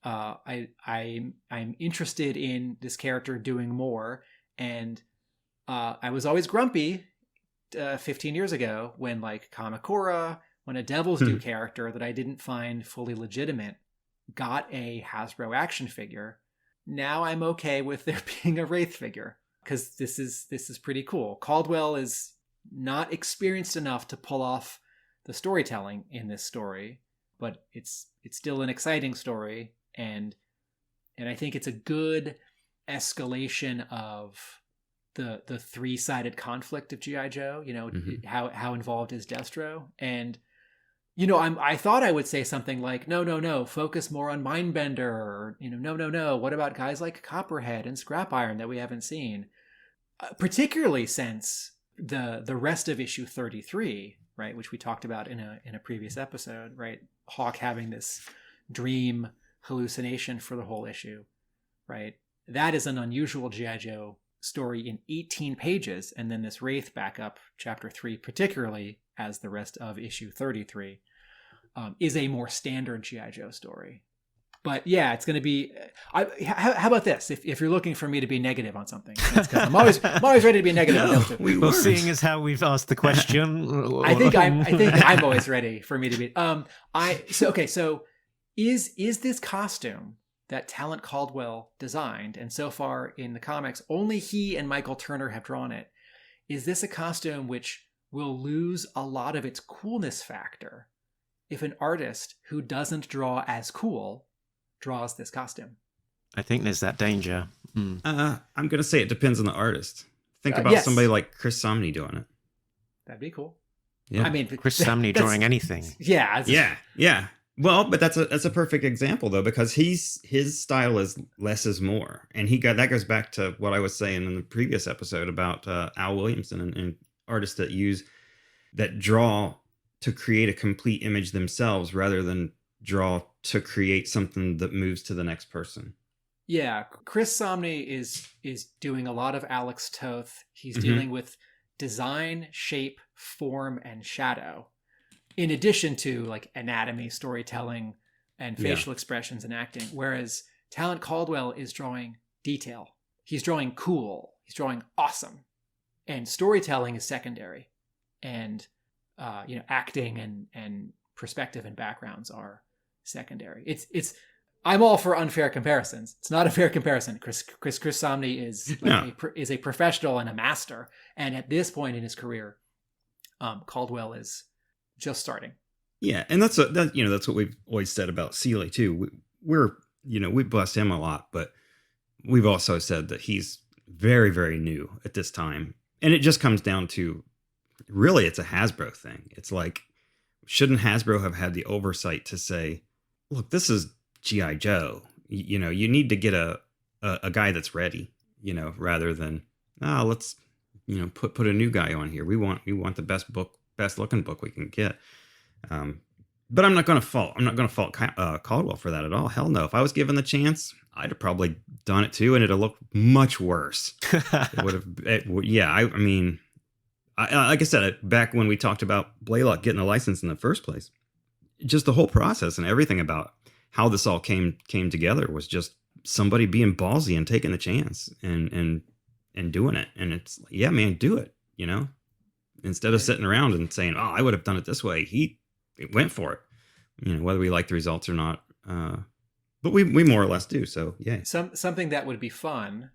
I'm interested in this character doing more. And I was always grumpy 15 years ago when, like, Kamakura, when a Devil's Due character that I didn't find fully legitimate got a Hasbro action figure. Now I'm okay with there being a Wraith figure because this is pretty cool. Caldwell is not experienced enough to pull off the storytelling in this story, but it's still an exciting story, and I think it's a good escalation of the three-sided conflict of G.I. Joe. How involved is Destro? And I thought I would say something like, no, focus more on Mindbender, or, no, what about guys like Copperhead and Scrap Iron that we haven't seen? Particularly since the rest of issue 33, right, which we talked about in a previous episode, right? Hawk having this dream hallucination for the whole issue, right? That is an unusual G.I. Joe story in 18 pages, and then this Wraith backup, chapter 3, particularly as the rest of issue 33, is a more standard G.I. Joe story. But yeah, it's going to be. How about this? If you're looking for me to be negative on something, that's because I'm always ready to be negative. Well, seeing as how we've asked the question, I think I'm always ready for me to be. So is this costume that Talent Caldwell designed, and so far in the comics only he and Michael Turner have drawn it? Is this a costume which will lose a lot of its coolness factor if an artist who doesn't draw as cool draws this costume? I think there's that danger. I'm going to say it depends on the artist. Think about somebody like Chris Samnee doing it. That'd be cool. Yeah. I mean, Chris Samnee drawing anything. Yeah. Well, but that's a perfect example though, because his style is less is more, and that goes back to what I was saying in the previous episode about Al Williamson and artists that draw to create a complete image themselves rather than draw to create something that moves to the next person. Yeah, Chris Samnee is doing a lot of Alex Toth. He's dealing with design, shape, form, and shadow, in addition to like anatomy, storytelling, and facial expressions and acting. Whereas Talent Caldwell is drawing detail. He's drawing cool. He's drawing awesome. And storytelling is secondary. And acting and perspective and backgrounds are secondary. It's I'm all for unfair comparisons. It's not a fair comparison. Chris Samnee is is a professional and a master, and at this point in his career, Caldwell is just starting. Yeah, and that's what we've always said about Seeley too. We bless him a lot, but we've also said that he's very, very new at this time, and it just comes down to really it's a Hasbro thing. It's like, shouldn't Hasbro have had the oversight to say, look, this is G.I. Joe. You need to get a guy that's ready, rather than, let's, put a new guy on here. We want the best looking book we can get. But I'm not going to fault Caldwell for that at all. Hell no. If I was given the chance, I'd have probably done it too, and it'd have looked much worse. It would have. Like I said, back when we talked about Blaylock getting the license in the first place, just the whole process and everything about how this all came together was just somebody being ballsy and taking the chance and doing it. And it's like, yeah, man, do it. Instead of sitting around and saying, I would have done it this way. He went for it. Whether we like the results or not. But we more or less do. So yeah. Something that would be fun,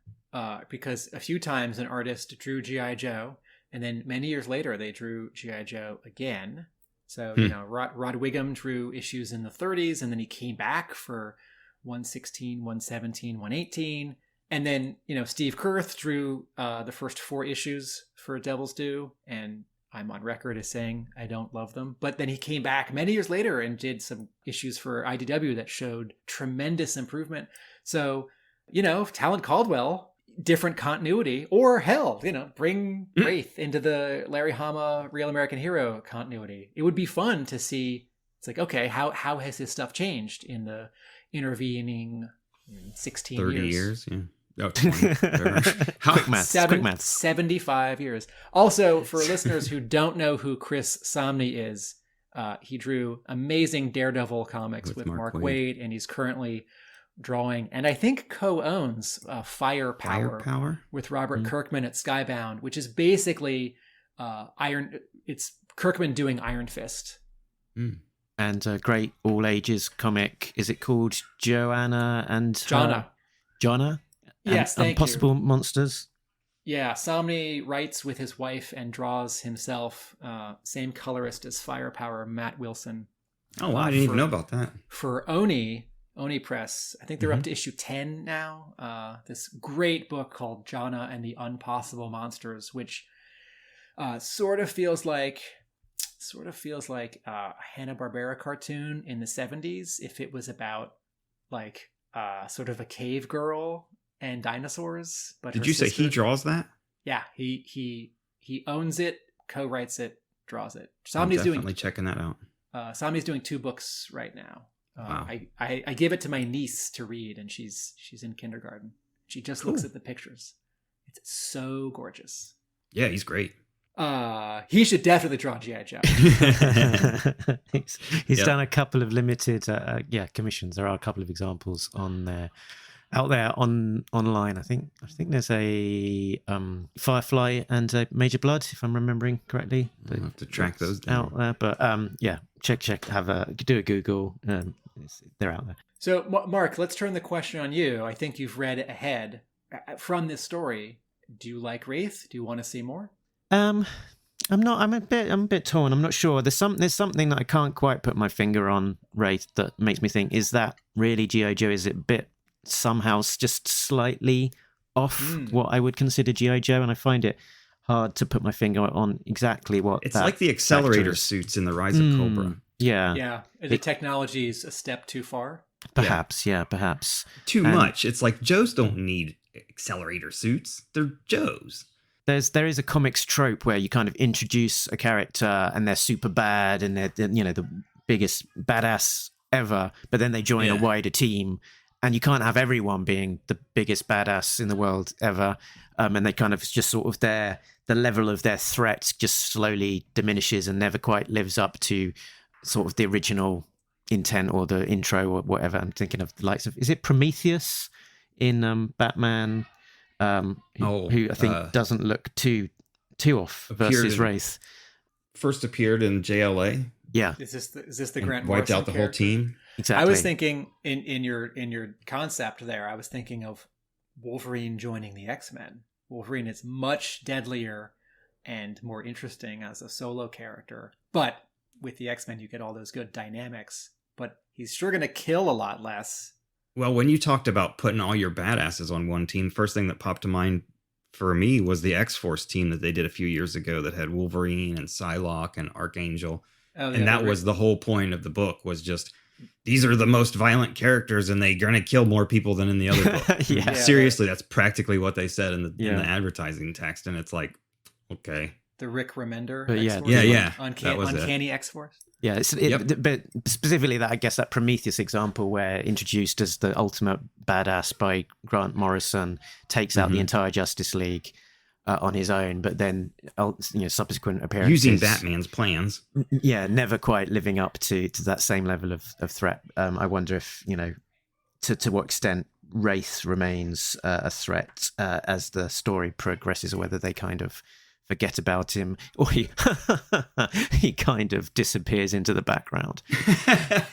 because a few times an artist drew G.I. Joe, and then many years later they drew G.I. Joe again. So, Rod Wiggum drew issues in the 30s, and then he came back for 116, 117, 118. And then, Steve Kurth drew the first 4 issues for Devil's Due, and I'm on record as saying I don't love them. But then he came back many years later and did some issues for IDW that showed tremendous improvement. So, Talon Caldwell, different continuity, or hell, bring Wraith into the Larry Hama Real American Hero continuity. It would be fun to see. It's like, okay, how has his stuff changed in the intervening 16 30 years? Yeah. Oh, 20. Quick maths. 75 years. Also, for listeners who don't know who Chris Samnee is, he drew amazing Daredevil comics with Mark Waid, and he's currently drawing, and I think co-owns Firepower with Robert Kirkman at Skybound, which is basically it's Kirkman doing Iron Fist. And a great all ages comic. Is it called Joanna and Jonna? Yes, thank Impossible Monsters. Yeah, Samnee writes with his wife and draws himself. Same colorist as Firepower, Matt Wilson. Oh wow, I didn't even know about that. For Oni Press, I think they're up to issue 10 now. This great book called Jonna and the Unpossible Monsters, which sort of feels like a Hanna-Barbera cartoon in the 70s if it was about like sort of a cave girl and dinosaurs. But did you say he draws that? Yeah, he owns it, co-writes it, draws it. I'm definitely checking that out. Samnee's doing 2 books right now. Wow. I give it to my niece to read, and she's in kindergarten. She just looks at the pictures. It's so gorgeous. Yeah, he's great. He should definitely draw G.I. Joe. He's done a couple of limited commissions. There are a couple of examples out there online. I think there's a Firefly and a Major Blood, if I'm remembering correctly. I'll have to track those down out there. But check. Do a Google. They're out there. So, Mark, let's turn the question on you. I think you've read ahead from this story. Do you like Wraith? Do you want to see more? I'm a bit torn. I'm not sure. There's something that I can't quite put my finger on, Wraith, that makes me think, is that really G.I. Joe? Is it a bit somehow just slightly off what I would consider G.I. Joe? And I find it hard to put my finger on exactly what it's like the accelerator suits in the Rise of Cobra. Yeah. The technology is a step too far. Perhaps. Too much. It's like Joes don't need accelerator suits. They're Joes. There is a comics trope where you kind of introduce a character and they're super bad and they're the biggest badass ever, but then they join a wider team, and you can't have everyone being the biggest badass in the world ever. And they kind of just sort of the level of their threat just slowly diminishes and never quite lives up to sort of the original intent or the intro or whatever. I'm thinking of the likes of, is it Prometheus in Batman? Who I think doesn't look too off versus Wraith. First appeared in JLA. Yeah. Is this the Grant wiped Morrison out the character? whole team? Exactly. I was thinking in your concept there, I was thinking of Wolverine joining the X-Men. Wolverine is much deadlier and more interesting as a solo character, but with the X-Men you get all those good dynamics, but he's sure going to kill a lot less. Well, when you talked about putting all your badasses on one team, first thing that popped to mind for me was the X-Force team that they did a few years ago that had Wolverine and Psylocke and Archangel. Oh, and that was the whole point of the book, was just, these are the most violent characters and they're going to kill more people than in the other book. Yeah. Seriously, that's practically what they said in the advertising text. And it's like, okay. The Rick Remender. Yeah. Yeah. Uncanny X-Force. Yeah, but specifically that, I guess, that Prometheus example where introduced as the ultimate badass by Grant Morrison takes out the entire Justice League on his own, but then subsequent appearances using Batman's plans. Yeah, never quite living up to that same level of threat. I wonder if to what extent Wraith remains a threat as the story progresses, or whether they kind of forget about him, or he kind of disappears into the background.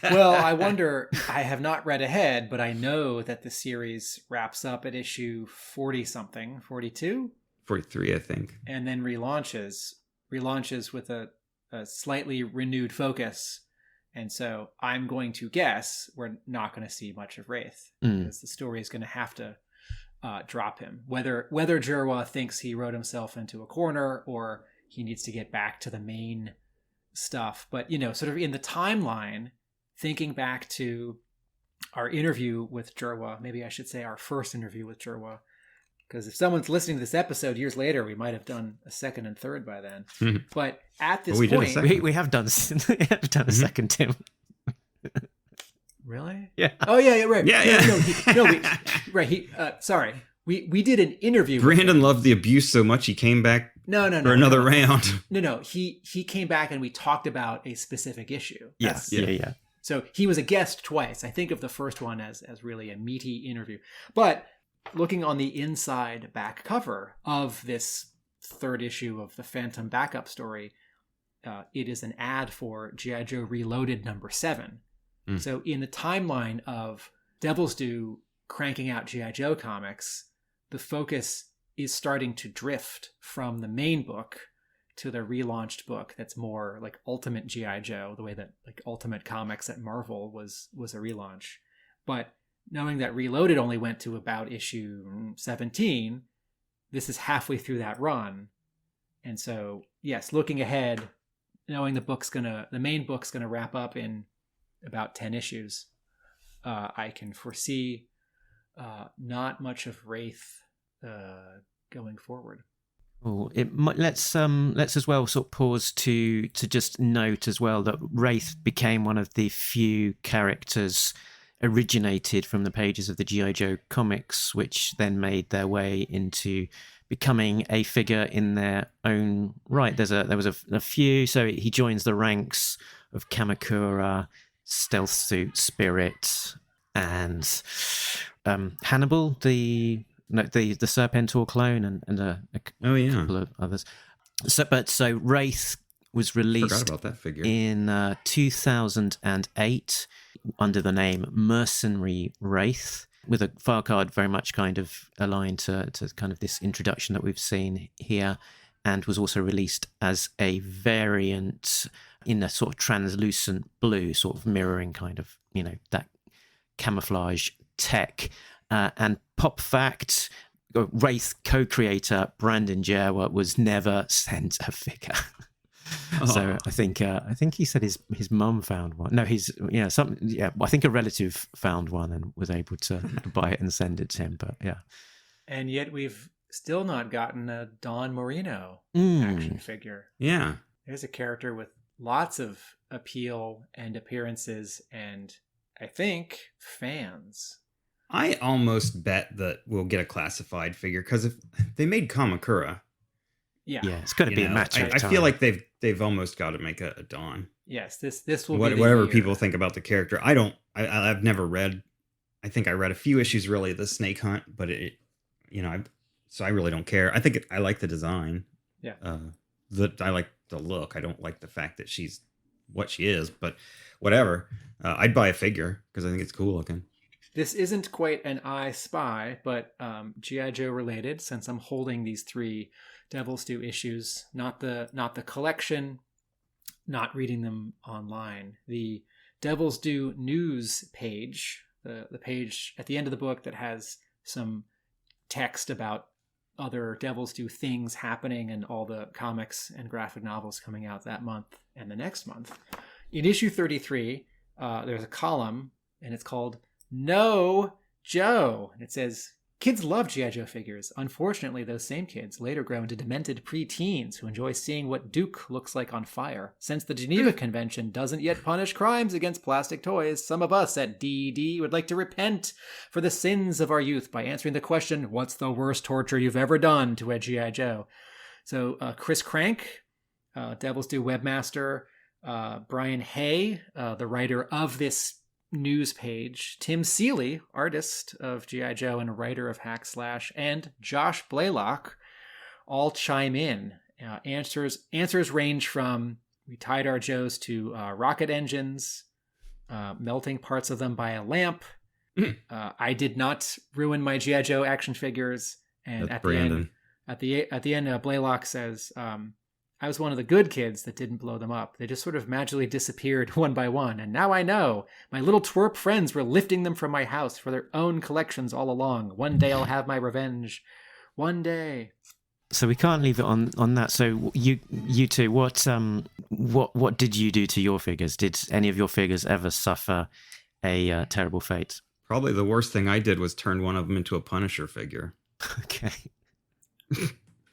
Well, I wonder, I have not read ahead, but I know that the series wraps up at issue 40-something, 42? 43, I think. And then relaunches with a slightly renewed focus. And so I'm going to guess we're not going to see much of Wraith, because the story is going to have to drop him. Whether Jerwa thinks he wrote himself into a corner or he needs to get back to the main stuff. But, sort of in the timeline, thinking back to our interview with Jerwa, maybe I should say our first interview with Jerwa, because if someone's listening to this episode years later, we might have done a second and third by then. But at this point... We have done a second, Tim. Really? Yeah. Oh, yeah, right. Yeah. Sorry. We did an interview. Brandon loved the abuse so much he came back for another round. No. He came back and we talked about a specific issue. Yes. Yeah. So he was a guest twice. I think of the first one as really a meaty interview. But looking on the inside back cover of this third issue of the Fantom backup story, it is an ad for G.I. Joe Reloaded #7. So in the timeline of Devil's Due cranking out G.I. Joe comics, the focus is starting to drift from the main book to the relaunched book that's more like Ultimate G.I. Joe, the way that like Ultimate Comics at Marvel was a relaunch. But knowing that Reloaded only went to about issue 17, this is halfway through that run. And so, yes, looking ahead, knowing the main book's gonna wrap up in about 10 issues, I can foresee not much of Wraith going forward. Well, let's as well sort of pause to just note as well that Wraith became one of the few characters originated from the pages of the G.I. Joe comics, which then made their way into becoming a figure in their own right. There was a few, so he joins the ranks of Kamakura, Stealth Suit, Spirit, and Hannibal, the Serpentor clone, and a couple of others. So Wraith was released Forgot about that figure. in 2008 under the name Mercenary Wraith, with a file card very much kind of aligned to kind of this introduction that we've seen here, and was also released as a variant in a sort of translucent blue, sort of mirroring kind of, that camouflage tech. And pop fact, Wraith co-creator Brandon Jerwa was never sent a figure. So I think he said his mum found one. No, I think a relative found one and was able to buy it and send it to him. But yeah, and yet we've still not gotten a Don Marino action figure. Yeah, there's a character with lots of appeal and appearances, and I think fans. I almost bet that we'll get a classified figure, because if they made Kamakura. Yeah, it's got to be a matter of time. I feel like they've almost got to make a Dawn. Yes, this will be whatever people think about the character. I've never read. I think I read a few issues really of the Snake Hunt, but so I really don't care. I like the design. Yeah. I like the look. I don't like the fact that she's what she is, but whatever. I'd buy a figure because I think it's cool looking. This isn't quite an I Spy, but G.I. Joe related, since I'm holding these 3 Devil's Due issues, not the collection, not reading them online. The Devil's Due news page, the page at the end of the book that has some text about other Devil's Due things happening and all the comics and graphic novels coming out that month and the next month. In issue 33, there's a column, and it's called No Joe. And it says, kids love G.I. Joe figures. Unfortunately, those same kids later grow into demented pre-teens who enjoy seeing what Duke looks like on fire. Since the Geneva Convention doesn't yet punish crimes against plastic toys, some of us at DD would like to repent for the sins of our youth by answering the question, what's the worst torture you've ever done to a G.I. Joe? So Chris Crank, Devil's Due webmaster, Brian Hay, the writer of this news page, Tim Seeley, artist of G.I. Joe and a writer of Hack Slash, and Josh Blaylock all chime in. Answers range from, we tied our Joes to rocket engines, melting parts of them by a lamp. I did not ruin my G.I. Joe action figures. And That's Brandon. At the end, Blaylock says, I was one of the good kids that didn't blow them up. They just sort of magically disappeared one by one. And now I know. My little twerp friends were lifting them from my house for their own collections all along. One day I'll have my revenge. One day. So we can't leave it on that. So you two, what did you do to your figures? Did any of your figures ever suffer a terrible fate? Probably the worst thing I did was turn one of them into a Punisher figure. Okay.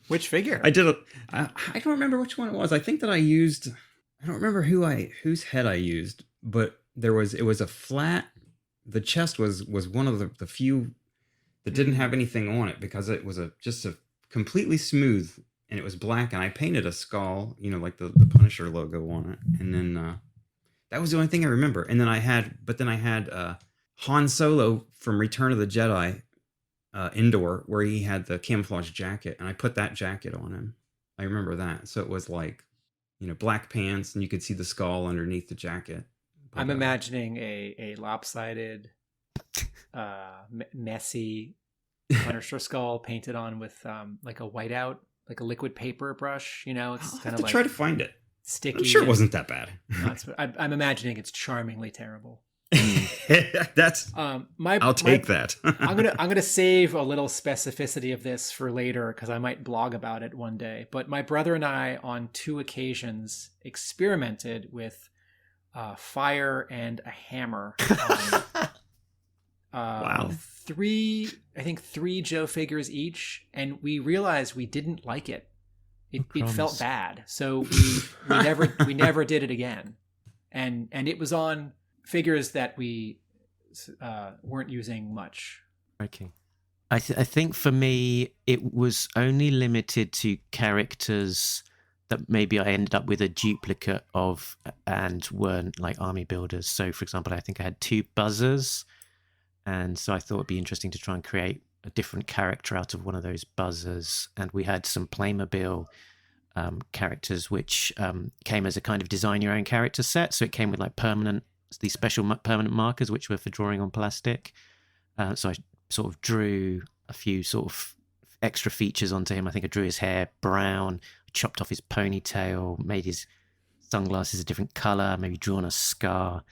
Which figure? I did. I don't remember which one it was. I think that I don't remember whose head I used, but it was a flat. The chest was one of the few that didn't have anything on it because it was just a completely smooth, and it was black, and I painted a skull, like the Punisher logo on it, and then that was the only thing I remember. And then I had Han Solo from Return of the Jedi. Indoor, where he had the camouflage jacket, and I put that jacket on him. I remember that. So it was like, black pants, and you could see the skull underneath the jacket. But, I'm imagining a lopsided, messy Punisher skull painted on with like a whiteout, like a liquid paper brush. It's I'll kind have of to like try to find it. Sticky. I'm sure it wasn't that bad. I'm imagining it's charmingly terrible. That's I'll take that. I'm gonna save a little specificity of this for later because I might blog about it one day. But my brother and I, on 2 occasions, experimented with fire and a hammer. Wow. 3 Joe figures each, and we realized we didn't like it. It felt bad, so we never did it again. And it was on figures that we weren't using much. Okay. I think for me, it was only limited to characters that maybe I ended up with a duplicate of and weren't like army builders. So, for example, I think I had 2 buzzers. And so I thought it'd be interesting to try and create a different character out of one of those buzzers. And we had some Playmobil characters, which came as a kind of design your own character set. So it came with like these special permanent markers, which were for drawing on plastic. So I sort of drew a few sort of extra features onto him. I think I drew his hair brown, chopped off his ponytail, made his sunglasses a different color, maybe drawn a scar.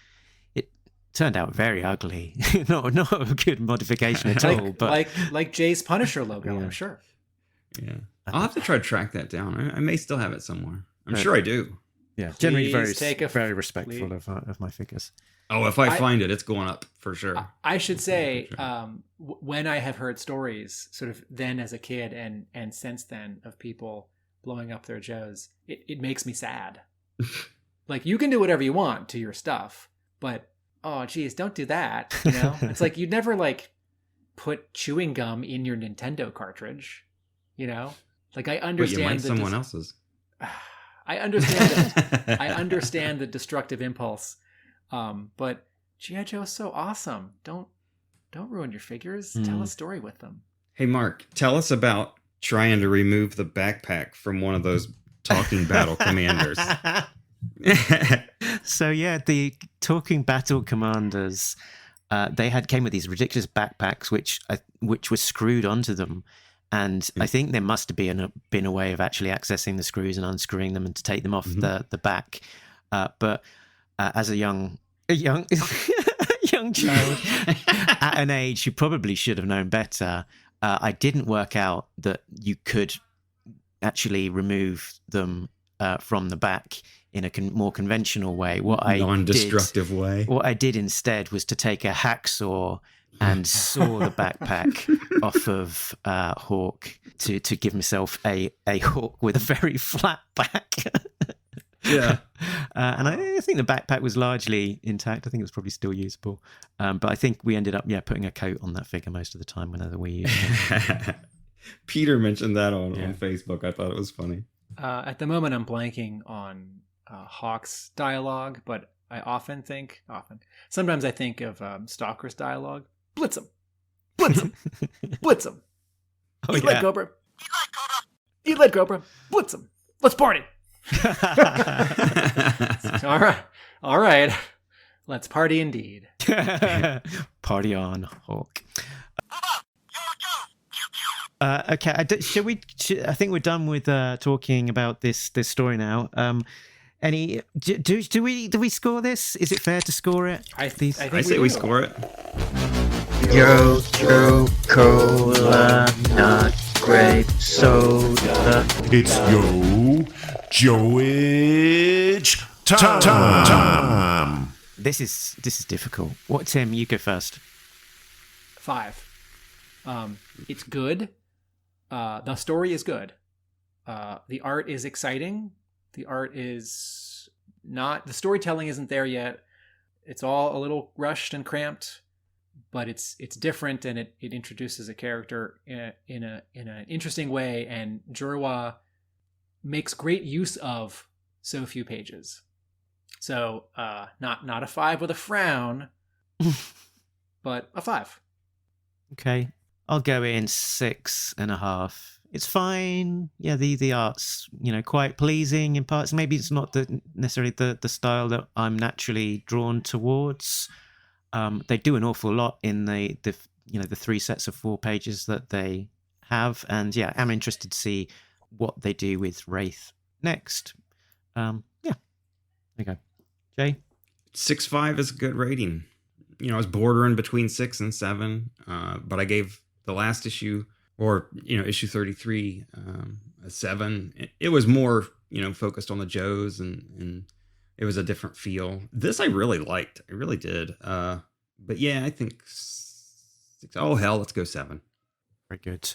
It turned out very ugly. not a good modification at all. But like Jay's Punisher logo, Yeah. I'm sure. Yeah, I'll have to try to track that down. I may still have it somewhere. I'm sure I do. Yeah, generally Please very respectful of my figures. Oh, if I find it, it's going up for sure. I should say, when I have heard stories, sort of then as a kid and since then, of people blowing up their Joes, it makes me sad. Like, you can do whatever you want to your stuff, but oh geez, don't do that. It's like you'd never like put chewing gum in your Nintendo cartridge. Like I understand. But you might someone else's. I understand the destructive impulse, but G.I. Joe is so awesome. Don't ruin your figures. Tell a story with them. Hey, Mark, tell us about trying to remove the backpack from one of those talking battle commanders. So yeah, the talking battle commanders, they came with these ridiculous backpacks which were screwed onto them, and I think there must have been a way of actually accessing the screws and unscrewing them and to take them off the back. But as a young young child at an age who probably should have known better, I didn't work out that you could actually remove them from the back in a more conventional way. Non-destructive way. What I did instead was to take a hacksaw and saw the backpack off of Hawk to give myself a Hawk with a very flat back. Yeah. And I think the backpack was largely intact. I think it was probably still usable. But I think we ended up putting a coat on that figure most of the time whenever we used it. Peter mentioned that on Facebook. I thought it was funny. At the moment, I'm blanking on Hawk's dialogue, but sometimes I think of Stalker's dialogue. Blitz him! Blitz him! Blitz him! Eat like Cobra! Eat like Cobra! Blitz him! Let's party! All right. Let's party indeed. Party on, Hawk. Okay, I think we're done with talking about this story now. Do we score this? Is it fair to score it? I think we score it. Joe, cola, nut, grape, soda. It's Joe-age time. This is difficult. What, Tim? You go first. 5. It's good. The story is good. The art is exciting. The storytelling isn't there yet. It's all a little rushed and cramped, but it's different, and it introduces a character in an interesting way, and Jerwa makes great use of so few pages. So not a 5 with a frown, but a 5. Okay, I'll go in 6.5. It's fine. Yeah, the art's quite pleasing in parts. Maybe it's not necessarily the style that I'm naturally drawn towards. They do an awful lot in the 3 sets of 4 pages that they have, and I'm interested to see what they do with Wraith next. There you go. Jay? 6.5 is a good rating. I was bordering between 6 and 7, but I gave the last issue, or issue 33, a 7. It was more focused on the Joes, and it was a different feel. This I really liked. I really did. But I think 6. Oh hell, let's go 7. Very good.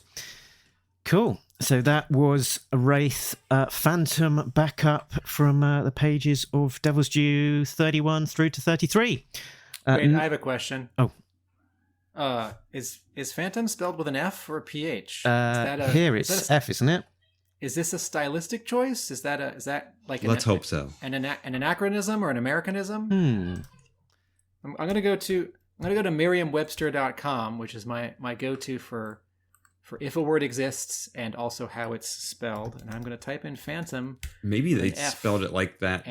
Cool. So that was a Wraith Fantom backup from the pages of Devil's Due 31 through to 33. Wait, I have a question. Oh. Is Fantom spelled with an F or a PH? Here it's F, isn't it? Is this a stylistic choice? Is that like Let's hope so. An anachronism or an Americanism? I'm gonna go to Merriam-Webster.com, which is my go-to for if a word exists and also how it's spelled. And I'm gonna type in Fantom. Maybe they spelled it like that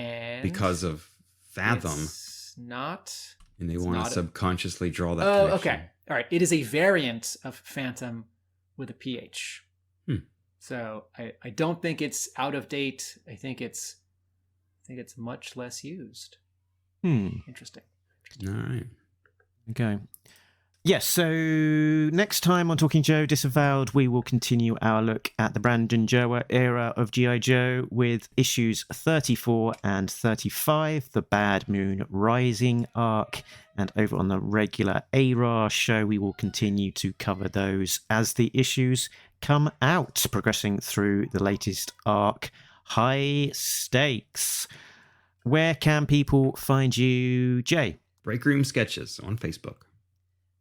because of Fathom. It's not. And they want to subconsciously draw that connection. Okay. All right. It is a variant of Fantom with a PH. So I don't think it's out of date. I think it's much less used. Interesting. All right. Okay. Yes, so next time on Talking Joe Disavowed, we will continue our look at the Brandon Jerwa era of G.I. Joe with issues 34 and 35, the Bad Moon Rising arc. And over on the regular ARA show, we will continue to cover those as the issues come out, progressing through the latest arc, High Stakes. Where can people find you, Jay? Break Room Sketches on Facebook.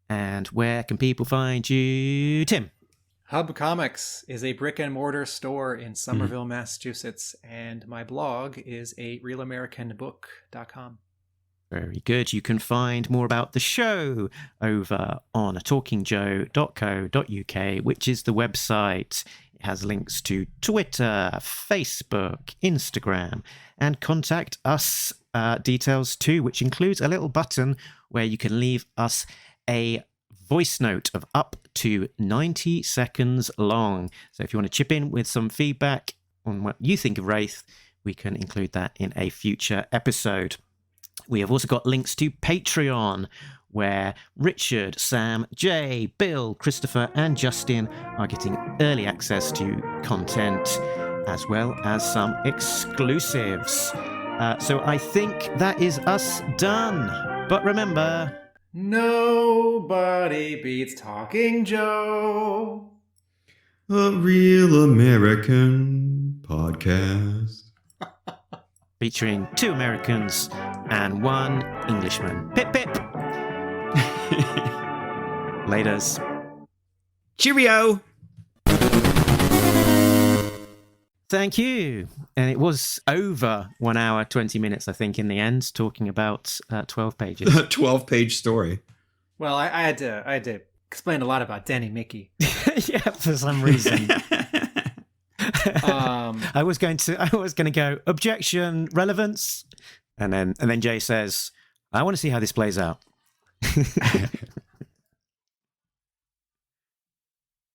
And where can people find you, Tim? Hub Comics is a brick and mortar store in Somerville, Massachusetts, and my blog is a realamericanbook.com. Very good. You can find more about the show over on talkingjoe.co.uk, which is the website. It has links to Twitter, Facebook, Instagram, and contact us details too, which includes a little button where you can leave us a voice note of up to 90 seconds long. So if you want to chip in with some feedback on what you think of Wraith, we can include that in a future episode. We have also got links to Patreon, where Richard, Sam, Jay, Bill, Christopher, and Justin are getting early access to content, as well as some exclusives. So I think that is us done. But remember, nobody beats Talking Joe. A real American podcast. featuring 2 Americans and 1 Englishman. Pip, pip! Laters. Cheerio! Thank you. And it was over 1 hour, 20 minutes, I think, in the end, talking about 12 pages. 12-page story. Well, I had to explain a lot about Danny Miki. Yeah, for some reason. I was going to go objection, relevance, and then Jay says, I want to see how this plays out.